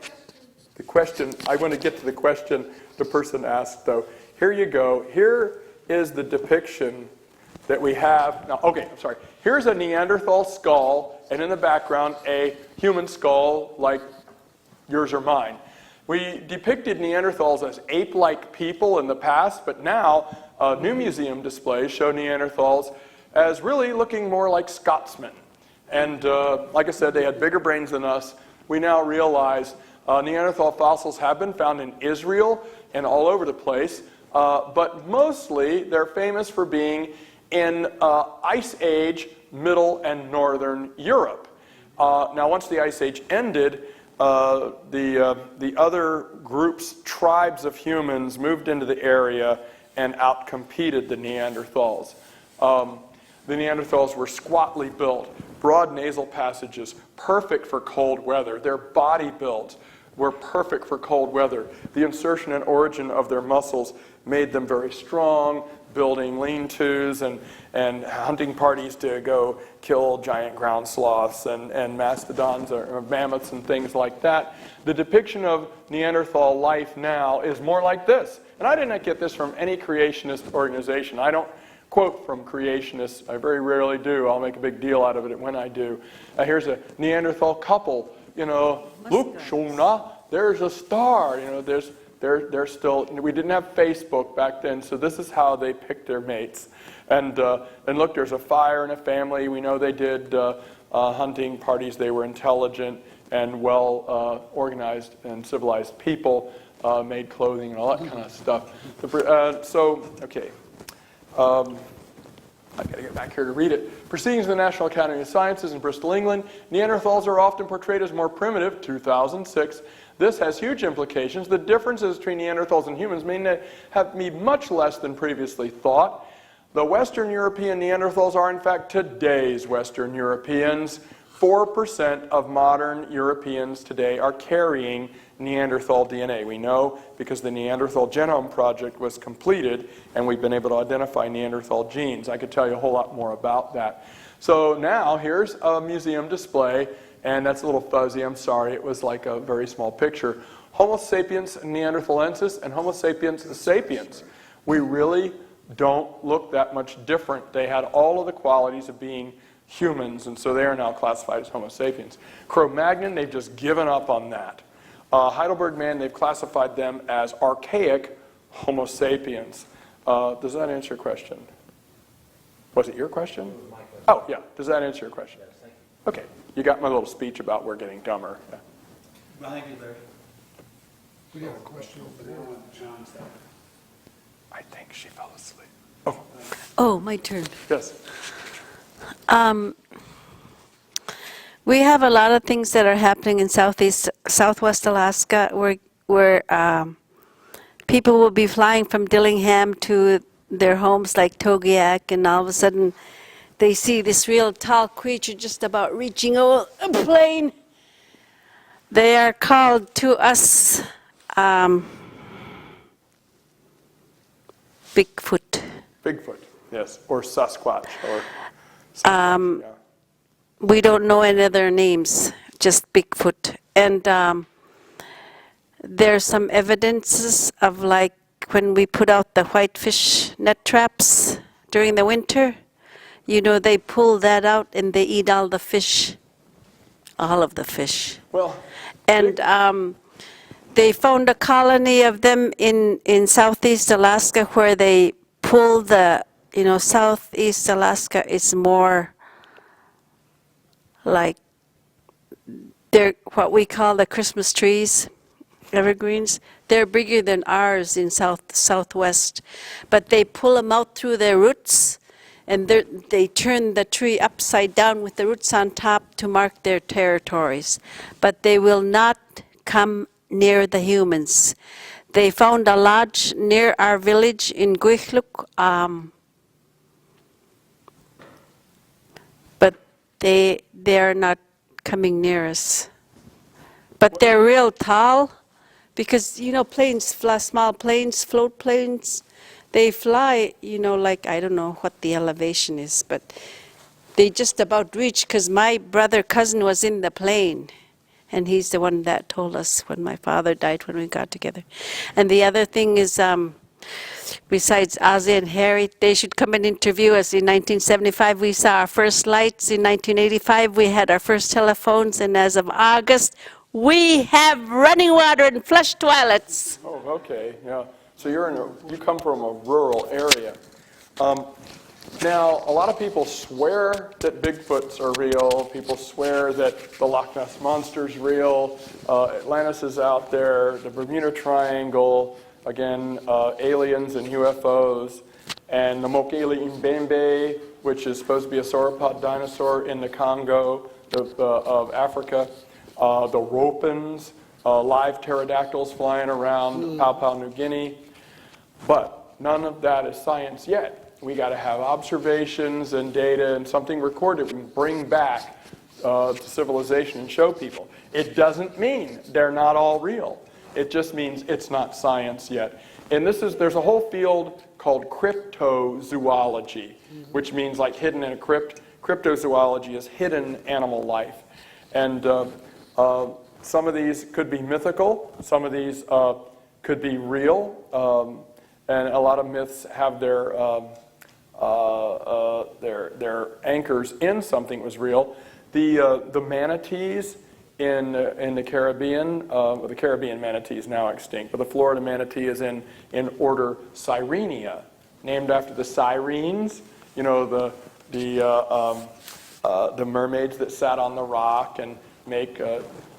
the question, I want to get to the question the person asked though. Here you go. Here is the depiction that we have. Now, okay, I'm sorry. Here's a Neanderthal skull, and in the background, a human skull like yours or mine. We depicted Neanderthals as ape-like people in the past, but now new museum displays show Neanderthals as really looking more like Scotsmen. And like I said, they had bigger brains than us. We now realize Neanderthal fossils have been found in Israel and all over the place. But mostly they're famous for being in Ice Age, Middle and Northern Europe. Now once the Ice Age ended, the other groups, tribes of humans moved into the area and outcompeted the Neanderthals. The Neanderthals were squatly built, broad nasal passages, perfect for cold weather. Their body builds were perfect for cold weather. The insertion and origin of their muscles made them very strong, building lean-tos and hunting parties to go kill giant ground sloths and mastodons or mammoths and things like that. The depiction of Neanderthal life now is more like this. And I didn't get this from any creationist organization. I don't quote from creationists. I very rarely do. I'll make a big deal out of it when I do. Here's a Neanderthal couple. You know, look, Shona, there's a star. You know, they're still. We didn't have Facebook back then, so this is how they picked their mates. And look, there's a fire in a family. We know they did hunting parties. They were intelligent and well organized and civilized people. Made clothing and all that kind of stuff. Okay. I've got to get back here to read it. Proceedings of the National Academy of Sciences in Bristol, England. Neanderthals are often portrayed as more primitive, 2006. This has huge implications. The differences between Neanderthals and humans may have been much less than previously thought. The Western European Neanderthals are, in fact, today's Western Europeans. 4% of modern Europeans today are carrying Neanderthal DNA. We know because the Neanderthal Genome Project was completed and we've been able to identify Neanderthal genes. I could tell you a whole lot more about that. So now here's a museum display, and that's a little fuzzy. I'm sorry, it was like a very small picture. Homo sapiens neanderthalensis and Homo sapiens sapiens. We really don't look that much different. They had all of the qualities of being humans, and so they are now classified as Homo sapiens. Cro-Magnon, they've just given up on that. Heidelberg man, they've classified them as archaic Homo sapiens. Does that answer your question? Was it your question? Oh, yeah. Does that answer your question? Yes, thank you. Okay. You got my little speech about we're getting dumber. Yeah. Well, thank you, Larry. We have a question over there. I think she fell asleep. Oh, my turn. Yes. We have a lot of things that are happening in Southwest Alaska where people will be flying from Dillingham to their homes like Togiak, and all of a sudden they see this real tall creature just about reaching a plane. They are called to us Bigfoot. Bigfoot, yes. Or Sasquatch. Or Sasquatch, yeah. We don't know any other names, just Bigfoot. And there's some evidences of, like, when we put out the whitefish net traps during the winter, you know, they pull that out and they eat all the fish, all of the fish. Well, and they found a colony of them in Southeast Alaska where they pull the, you know, Southeast Alaska is more like they're what we call the Christmas trees, evergreens. They're bigger than ours in Southwest, but they pull them out through their roots, and they turn the tree upside down with the roots on top to mark their territories. But they will not come near the humans. They found a lodge near our village in Guihluk, but they are not coming near us. But they're real tall, because, you know, planes fly, small planes, float planes, they fly, you know, like, I don't know what the elevation is, but they just about reach, because my cousin was in the plane, and he's the one that told us when my father died when we got together. And the other thing is, besides Ozzy and Harry, they should come and interview us. In 1975, we saw our first lights. In 1985, we had our first telephones. And as of August, we have running water and flush toilets. oh, okay, yeah. So you come from a rural area. Now, a lot of people swear that Bigfoots are real. People swear that the Loch Ness Monster's real. Atlantis is out there. The Bermuda Triangle. Again, aliens and UFOs, and the Mokele Mbembe, which is supposed to be a sauropod dinosaur in the Congo of Africa. the ropens, live pterodactyls flying around Papua New Guinea. But none of that is science yet. We got to have observations and data and something recorded we can bring back to civilization and show people. It doesn't mean they're not all real. It just means it's not science yet. And there's a whole field called cryptozoology, which means like hidden in a crypt. Cryptozoology is hidden animal life. And some of these could be mythical, some of these could be real, and a lot of myths have their anchors in something that was real. The manatees in the Caribbean, the Caribbean manatee is now extinct, but the Florida manatee is in order Sirenia, named after the sirens, you know, the mermaids that sat on the rock and make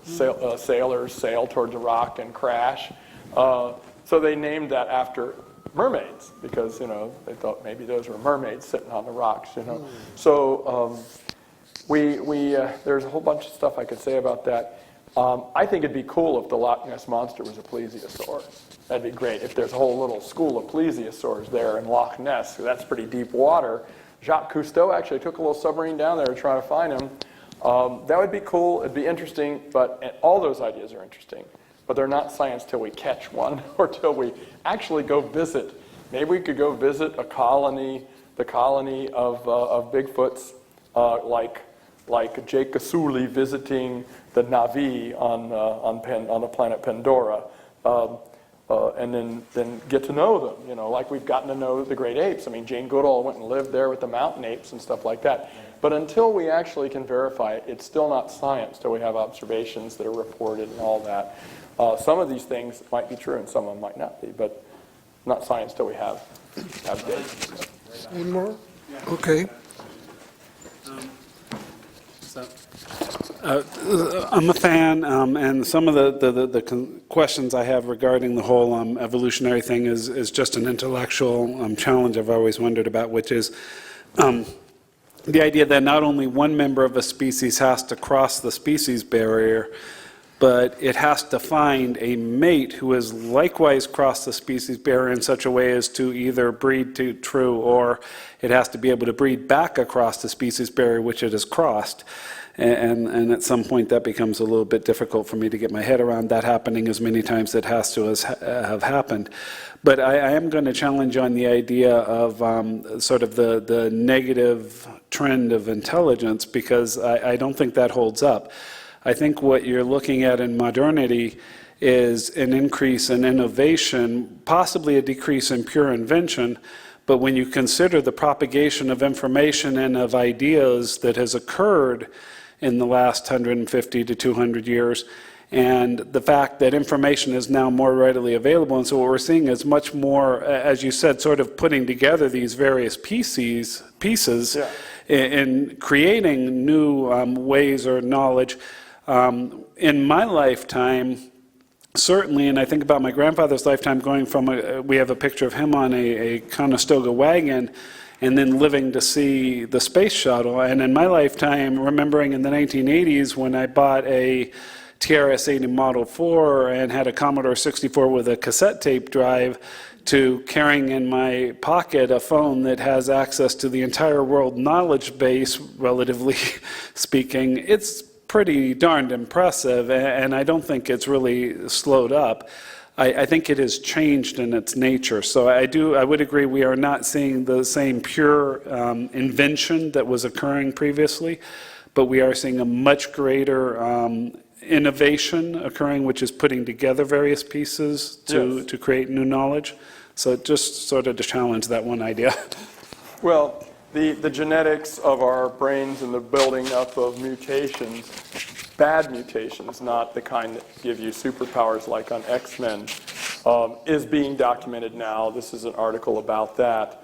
sailors sail towards the rock and crash. So they named that after mermaids because, you know, they thought maybe those were mermaids sitting on the rocks, you know. So there's a whole bunch of stuff I could say about that. I think it'd be cool if the Loch Ness Monster was a plesiosaur. That'd be great. If there's a whole little school of plesiosaurs there in Loch Ness, that's pretty deep water. Jacques Cousteau actually took a little submarine down there to try to find him. That would be cool. It'd be interesting, but all those ideas are interesting. But they're not science till we catch one or till we actually go visit. Maybe we could go visit a colony, the colony of Bigfoots, like Jake Gasuli visiting the Na'vi on the planet Pandora, and then get to know them. You know, like we've gotten to know the great apes. I mean, Jane Goodall went and lived there with the mountain apes and stuff like that. But until we actually can verify it, it's still not science till we have observations that are reported and all that. Some of these things might be true and some of them might not be, but not science till we have data. One more? Okay. I'm a fan, and some of the questions I have regarding the whole evolutionary thing is just an intellectual challenge I've always wondered about, which is the idea that not only one member of a species has to cross the species barrier, but it has to find a mate who has likewise crossed the species barrier in such a way as to either breed to true, or it has to be able to breed back across the species barrier which it has crossed. And at some point that becomes a little bit difficult for me to get my head around that happening as many times it has to have happened. But I am going to challenge on the idea of sort of the negative trend of intelligence, because I don't think that holds up. I think what you're looking at in modernity is an increase in innovation, possibly a decrease in pure invention, but when you consider the propagation of information and of ideas that has occurred in the last 150 to 200 years, and the fact that information is now more readily available. And so what we're seeing is much more, as you said, sort of putting together these various pieces Yeah. in creating new ways or knowledge. In my lifetime, certainly, and I think about my grandfather's lifetime, going from, we have a picture of him on a Conestoga wagon, and then living to see the space shuttle. And in my lifetime, remembering in the 1980s when I bought a TRS-80 Model 4 and had a Commodore 64 with a cassette tape drive, to carrying in my pocket a phone that has access to the entire world knowledge base, relatively speaking, it's pretty darned impressive, and I don't think it's really slowed up. I think it has changed in its nature. So I would agree we are not seeing the same pure invention that was occurring previously, but we are seeing a much greater innovation occurring, which is putting together various pieces to create new knowledge. So just sort of to challenge that one idea. Well, the genetics of our brains and the building up of mutations, bad mutations, not the kind that give you superpowers like on X-Men, is being documented now. This is an article about that.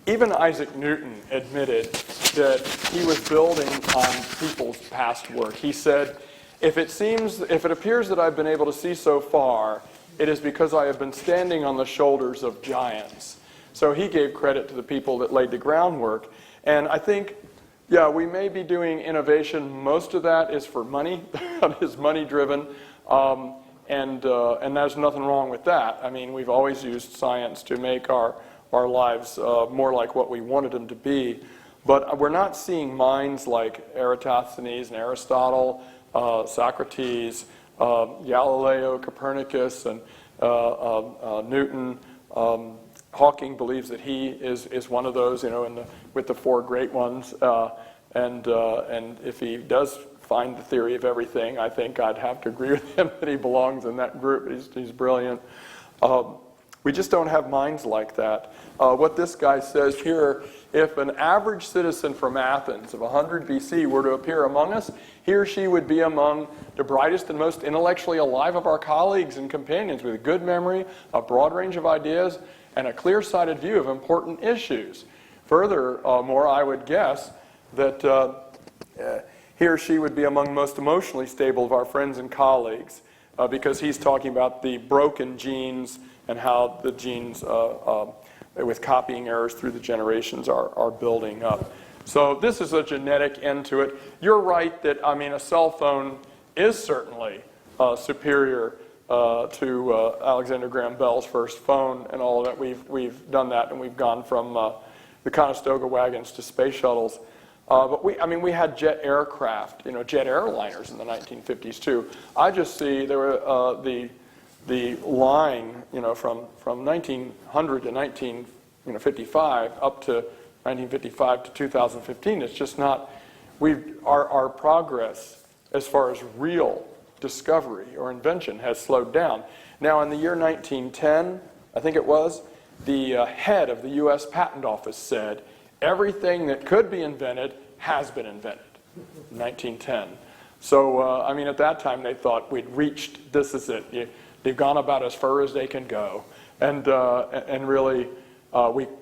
Even Isaac Newton admitted that he was building on people's past work. He said, if it appears that I've been able to see so far, it is because I have been standing on the shoulders of giants. So he gave credit to the people that laid the groundwork. And I think Yeah, we may be doing innovation. Most of that is for money. That is money-driven, and there's nothing wrong with that. I mean, we've always used science to make our lives more like what we wanted them to be. But we're not seeing minds like Eratosthenes and Aristotle, Socrates, Galileo, Copernicus, and Newton. Hawking believes that he is one of those, with the four great ones. And if he does find the theory of everything, I think I'd have to agree with him that he belongs in that group. He's brilliant. We just don't have minds like that. What this guy says here, if an average citizen from Athens of 100 BC were to appear among us, he or she would be among the brightest and most intellectually alive of our colleagues and companions, with a good memory, a broad range of ideas, and a clear-sighted view of important issues. Furthermore, I would guess that he or she would be among the most emotionally stable of our friends and colleagues, because he's talking about the broken genes and how the genes, with copying errors through the generations, are building up. So this is a genetic end to it. You're right that, a cell phone is certainly superior to Alexander Graham Bell's first phone and all of that. We've done that, and we've gone from the Conestoga wagons to space shuttles. But we had jet aircraft, jet airliners in the 1950s too. I just see there were the line, from 1900 to 1955 up to 1955 to 2015. It's just not. Our progress as far as real discovery or invention has slowed down. Now, in the year 1910, I think it was, the head of the U.S. Patent Office said, everything that could be invented has been invented, 1910. So, at that time they thought we'd reached, this is it. They've gone about as far as they can go. And really,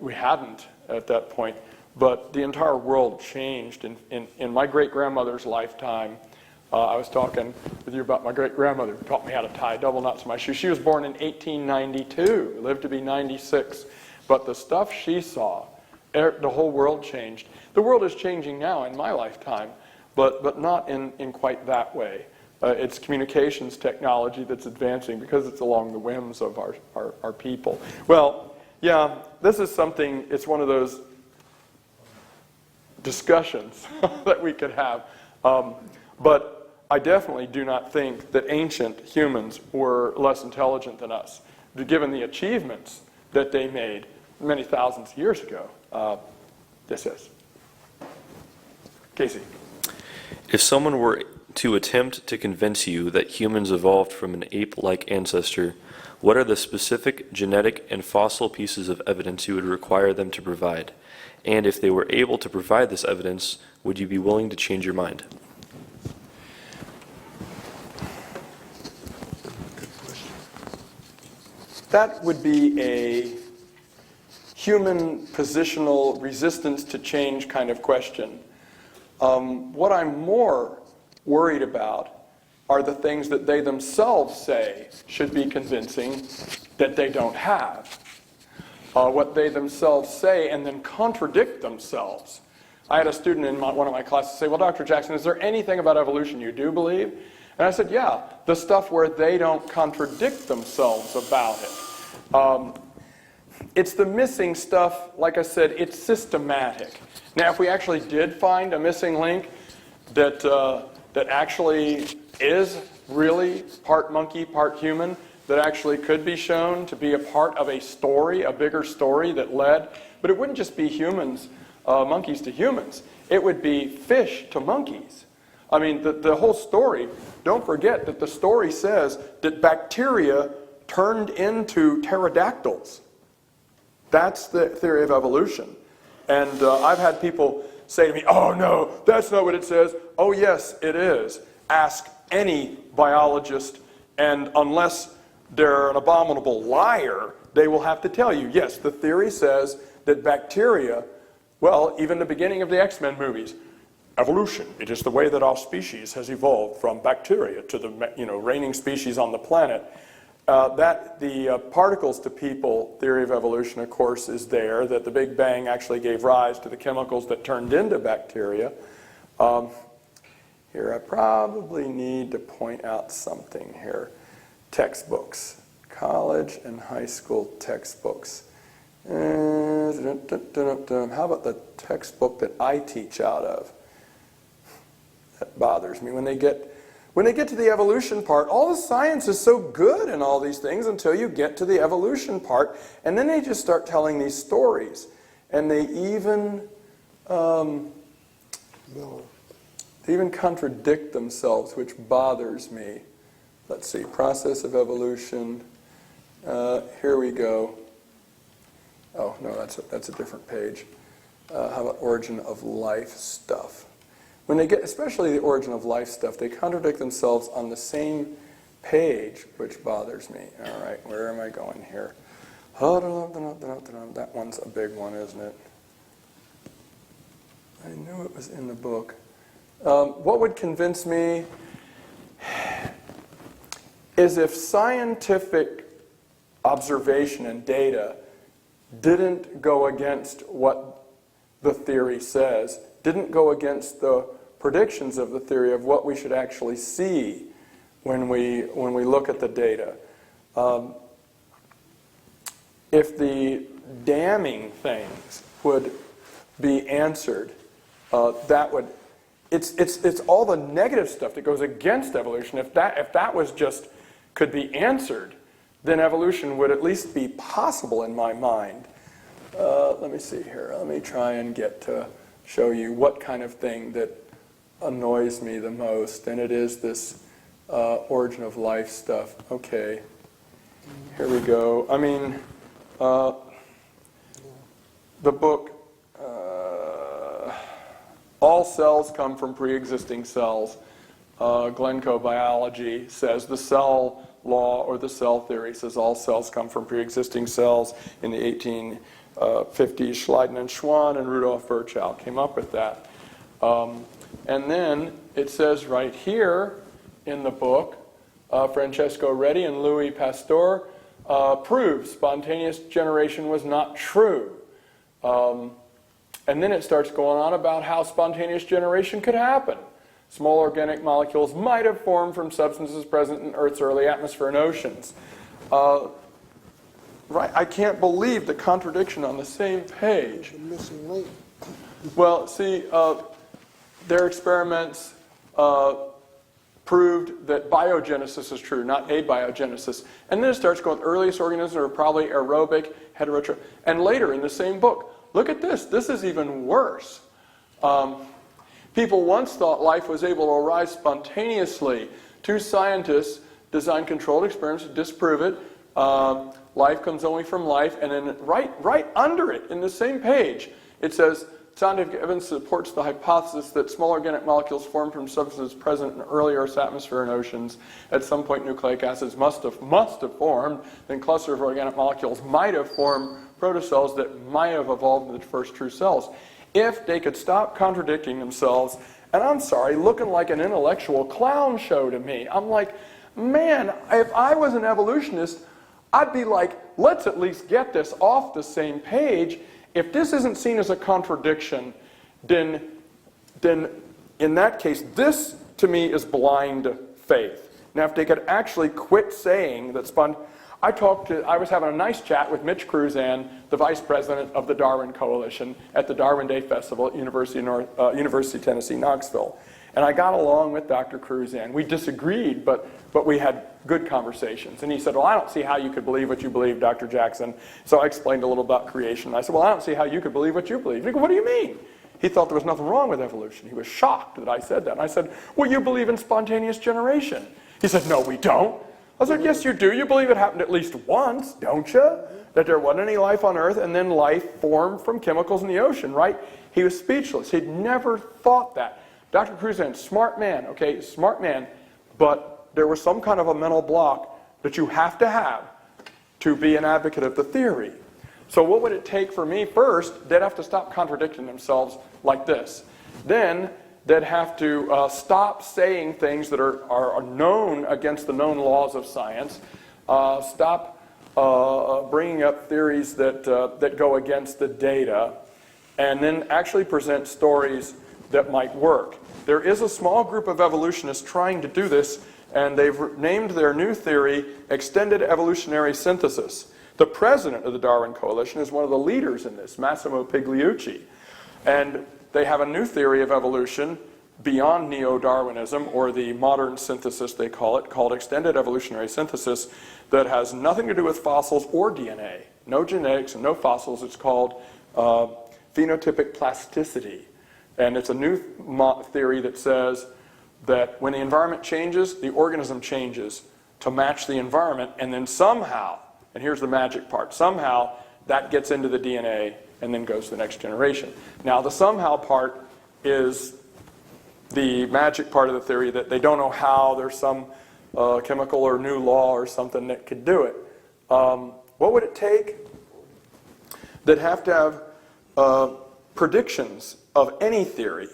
we hadn't at that point. But the entire world changed. In my great-grandmother's lifetime, I was talking with you about my great-grandmother who taught me how to tie double knots in my shoes. She was born in 1892, lived to be 96. But the stuff she saw, the whole world changed. The world is changing now in my lifetime, but not in quite that way. It's communications technology that's advancing because it's along the whims of our people. Well, yeah, this is something, it's one of those discussions that we could have. But I definitely do not think that ancient humans were less intelligent than us, given the achievements that they made many thousands of years ago. This is. Casey. If someone were to attempt to convince you that humans evolved from an ape-like ancestor, what are the specific genetic and fossil pieces of evidence you would require them to provide? And if they were able to provide this evidence, would you be willing to change your mind? That would be a human positional resistance to change kind of question. What I'm more worried about are the things that they themselves say should be convincing that they don't have. What they themselves say and then contradict themselves. I had a student in one of my classes say, well, Dr. Jackson, is there anything about evolution you do believe? And I said, yeah, the stuff where they don't contradict themselves about it. It's the missing stuff, like I said, it's systematic. Now, if we actually did find a missing link that actually is really part monkey, part human, that actually could be shown to be a part of a story, a bigger story that led, but it wouldn't just be humans, monkeys to humans. It would be fish to monkeys. I mean, the whole story, don't forget that the story says that bacteria turned into pterodactyls. That's the theory of evolution. And I've had people say to me, oh no, that's not what it says. Oh yes, it is. Ask any biologist, and unless they're an abominable liar, they will have to tell you, yes, the theory says that bacteria, well, even the beginning of the X-Men movies, evolution, it is the way that our species has evolved from bacteria to the reigning species on the planet. the particles to people theory of evolution, of course, is there, that the Big Bang actually gave rise to the chemicals that turned into bacteria. Here, I probably need to point out something here. Textbooks, college and high school textbooks. How about the textbook that I teach out of? That bothers me. When they get to the evolution part, all the science is so good in all these things until you get to the evolution part, and then they just start telling these stories. And they even contradict themselves, which bothers me. Let's see, process of evolution. Here we go. Oh, no, that's a different page. How about origin of life stuff? When they get, especially the origin of life stuff, they contradict themselves on the same page, which bothers me. All right, where am I going here? That one's a big one, isn't it? I knew it was in the book. What would convince me is if scientific observation and data didn't go against what the theory says, didn't go against the predictions of the theory of what we should actually see when we look at the data. If the damning things would be answered, that would, it's all the negative stuff that goes against evolution. If that was just could be answered, then evolution would at least be possible in my mind. Let me see here. Let me try and get to show you what kind of thing that annoys me the most, and it is this origin of life stuff. Okay, here we go. I mean, the book, All Cells Come from Pre-Existing Cells, Glencoe Biology says the cell law or the cell theory says all cells come from pre-existing cells. In the 1850s, Schleiden and Schwann and Rudolf Virchow came up with that. And then it says right here in the book, Francesco Redi and Louis Pasteur proved spontaneous generation was not true. And then it starts going on about how spontaneous generation could happen. Small organic molecules might have formed from substances present in Earth's early atmosphere and oceans. Right, I can't believe the contradiction on the same page. The missing link. Well, see, their experiments proved that biogenesis is true, not abiogenesis. And then it starts going, earliest organisms are probably aerobic, heterotrophic. And later in the same book, look at this. This is even worse. People once thought life was able to arise spontaneously. Two scientists designed controlled experiments to disprove it. Life comes only from life. And then right under it, in the same page, it says, scientific evidence supports the hypothesis that small organic molecules formed from substances present in early Earth's atmosphere and oceans. At some point, nucleic acids must have formed. Then clusters of organic molecules might have formed protocells that might have evolved into the first true cells. If they could stop contradicting themselves, and I'm sorry, looking like an intellectual clown show to me. I'm like, man, if I was an evolutionist, I'd be like, let's at least get this off the same page. If this isn't seen as a contradiction, then in that case, this to me is blind faith. Now, if they could actually quit saying that I was having a nice chat with Mitch Cruzan, the vice president of the Darwin Coalition, at the Darwin Day Festival at University of Tennessee, Knoxville. And I got along with Dr. Cruzan. We disagreed, but we had good conversations. And he said, well, I don't see how you could believe what you believe, Dr. Jackson. So I explained a little about creation. I said, well, I don't see how you could believe what you believe. He goes, what do you mean? He thought there was nothing wrong with evolution. He was shocked that I said that. And I said, well, you believe in spontaneous generation. He said, no, we don't. I said, yes, you do. You believe it happened at least once, don't you? That there wasn't any life on Earth, and then life formed from chemicals in the ocean, right? He was speechless. He'd never thought that. Dr. Cruzan, smart man, okay, smart man, but there was some kind of a mental block that you have to be an advocate of the theory. So what would it take for me? First, they'd have to stop contradicting themselves like this. Then they'd have to stop saying things that are known against the known laws of science. Stop bringing up theories that go against the data, and then actually present stories that might work. There is a small group of evolutionists trying to do this, and they've named their new theory extended evolutionary synthesis. The president of the Darwin Coalition is one of the leaders in this, Massimo Pigliucci. And they have a new theory of evolution beyond neo-Darwinism, or the modern synthesis they call it, called extended evolutionary synthesis, that has nothing to do with fossils or DNA. No genetics and no fossils. It's called phenotypic plasticity. And it's a new theory that says that when the environment changes, the organism changes to match the environment, and then somehow, and here's the magic part, somehow that gets into the DNA and then goes to the next generation. Now, the somehow part is the magic part of the theory, that they don't know how. There's some chemical or new law or something that could do it. What would it take? They'd have to have predictions of any theory,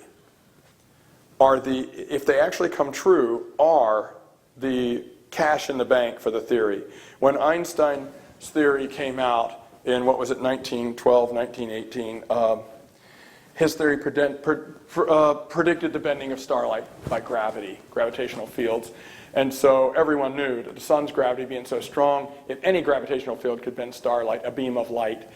if they actually come true, are the cash in the bank for the theory. When Einstein's theory came out in, what was it, 1912, 1918, his theory predicted the bending of starlight by gravity, gravitational fields. And so everyone knew that the sun's gravity being so strong, if any gravitational field could bend starlight, a beam of light,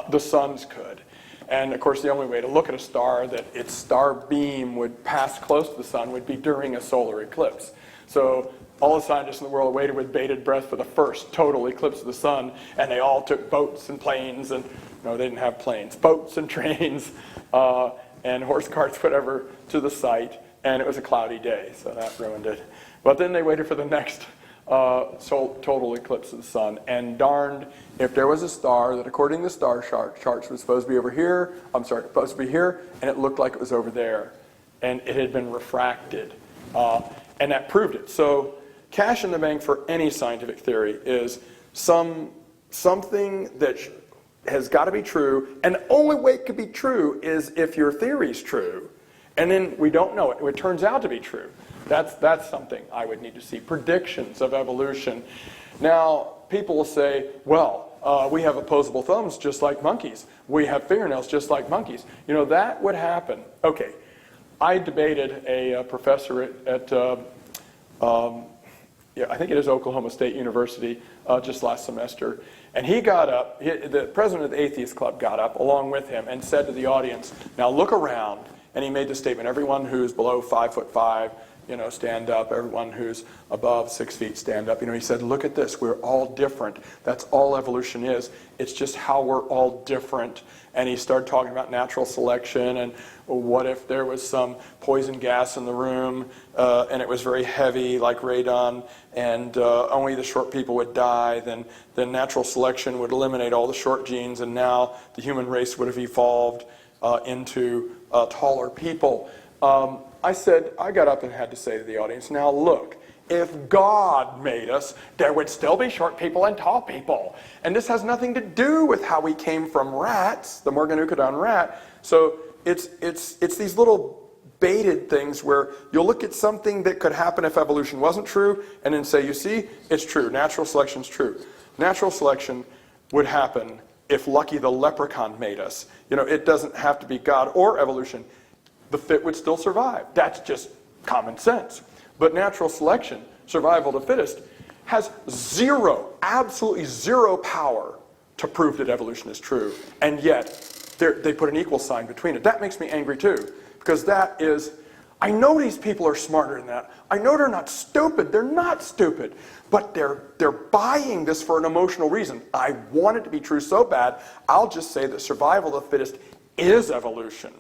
the sun's could. And of course, the only way to look at a star that its star beam would pass close to the sun would be during a solar eclipse. So all the scientists in the world waited with bated breath for the first total eclipse of the sun, and they all took boats and planes, and no, they didn't have planes, boats and trains, and horse carts, whatever, to the site, and it was a cloudy day, so that ruined it. But then they waited for the next total eclipse of the sun, and darned if there was a star that, according to the star charts, was supposed to be over here, supposed to be here, and it looked like it was over there, and it had been refracted, and that proved it. So cash in the bank for any scientific theory is something that has got to be true, and the only way it could be true is if your theory's true, and then we don't know it. It turns out to be true. That's something I would need to see. Predictions of evolution. Now, people will say, well, we have opposable thumbs just like monkeys. We have fingernails just like monkeys. You know, that would happen. Okay, I debated a professor at I think it is Oklahoma State University, just last semester. And he got up, the president of the Atheist Club got up along with him and said to the audience, now look around. And he made the statement, everyone who's below 5'5", stand up. Everyone who's above 6 feet, stand up. He said, look at this. We're all different. That's all evolution is. It's just how we're all different. And he started talking about natural selection and what if there was some poison gas in the room and it was very heavy like radon and only the short people would die, then natural selection would eliminate all the short genes and now the human race would have evolved into taller people. I got up and had to say to the audience, now look, if God made us, there would still be short people and tall people. And this has nothing to do with how we came from rats, the Morganucodon rat. So it's these little baited things where you'll look at something that could happen if evolution wasn't true and then say, you see, it's true, natural selection's true. Natural selection would happen if Lucky the Leprechaun made us. It doesn't have to be God or evolution. The fit would still survive. That's just common sense. But natural selection, survival of the fittest, has absolutely zero power to prove that evolution is true. And yet, they put an equal sign between it. That makes me angry too, because that is, I know these people are smarter than that. I know they're not stupid. They're not stupid. But they're buying this for an emotional reason. I want it to be true so bad, I'll just say that survival of the fittest is evolution.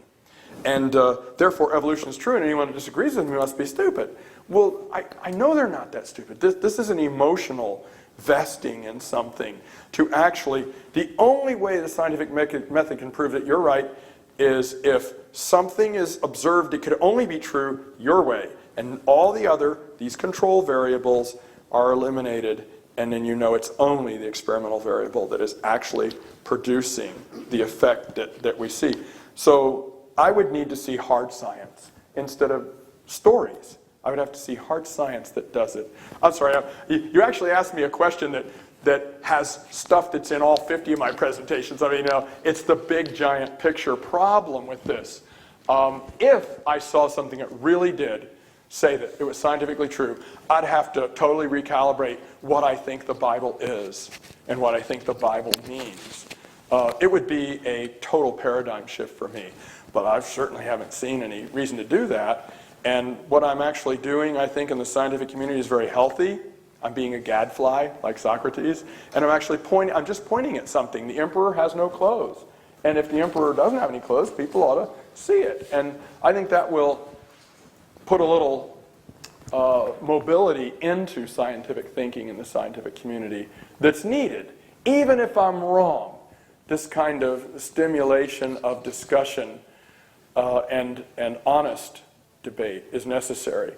And therefore evolution is true, and anyone who disagrees with me must be stupid. Well, I know they're not that stupid. This is an emotional vesting in something. To actually, the only way the scientific method can prove that you're right is if something is observed, it could only be true your way. And all the other, these control variables, are eliminated, and then it's only the experimental variable that is actually producing the effect that we see. So I would need to see hard science instead of stories. I would have to see hard science that does it. I'm sorry, you actually asked me a question that has stuff that's in all 50 of my presentations. I mean, it's the big giant picture problem with this. If I saw something that really did say that it was scientifically true, I'd have to totally recalibrate what I think the Bible is and what I think the Bible means. It would be a total paradigm shift for me. But I certainly haven't seen any reason to do that. And what I'm actually doing, I think, in the scientific community is very healthy. I'm being a gadfly, like Socrates. And I'm just pointing at something. The emperor has no clothes. And if the emperor doesn't have any clothes, people ought to see it. And I think that will put a little mobility into scientific thinking in the scientific community that's needed. Even if I'm wrong, this kind of stimulation of discussion and honest debate is necessary.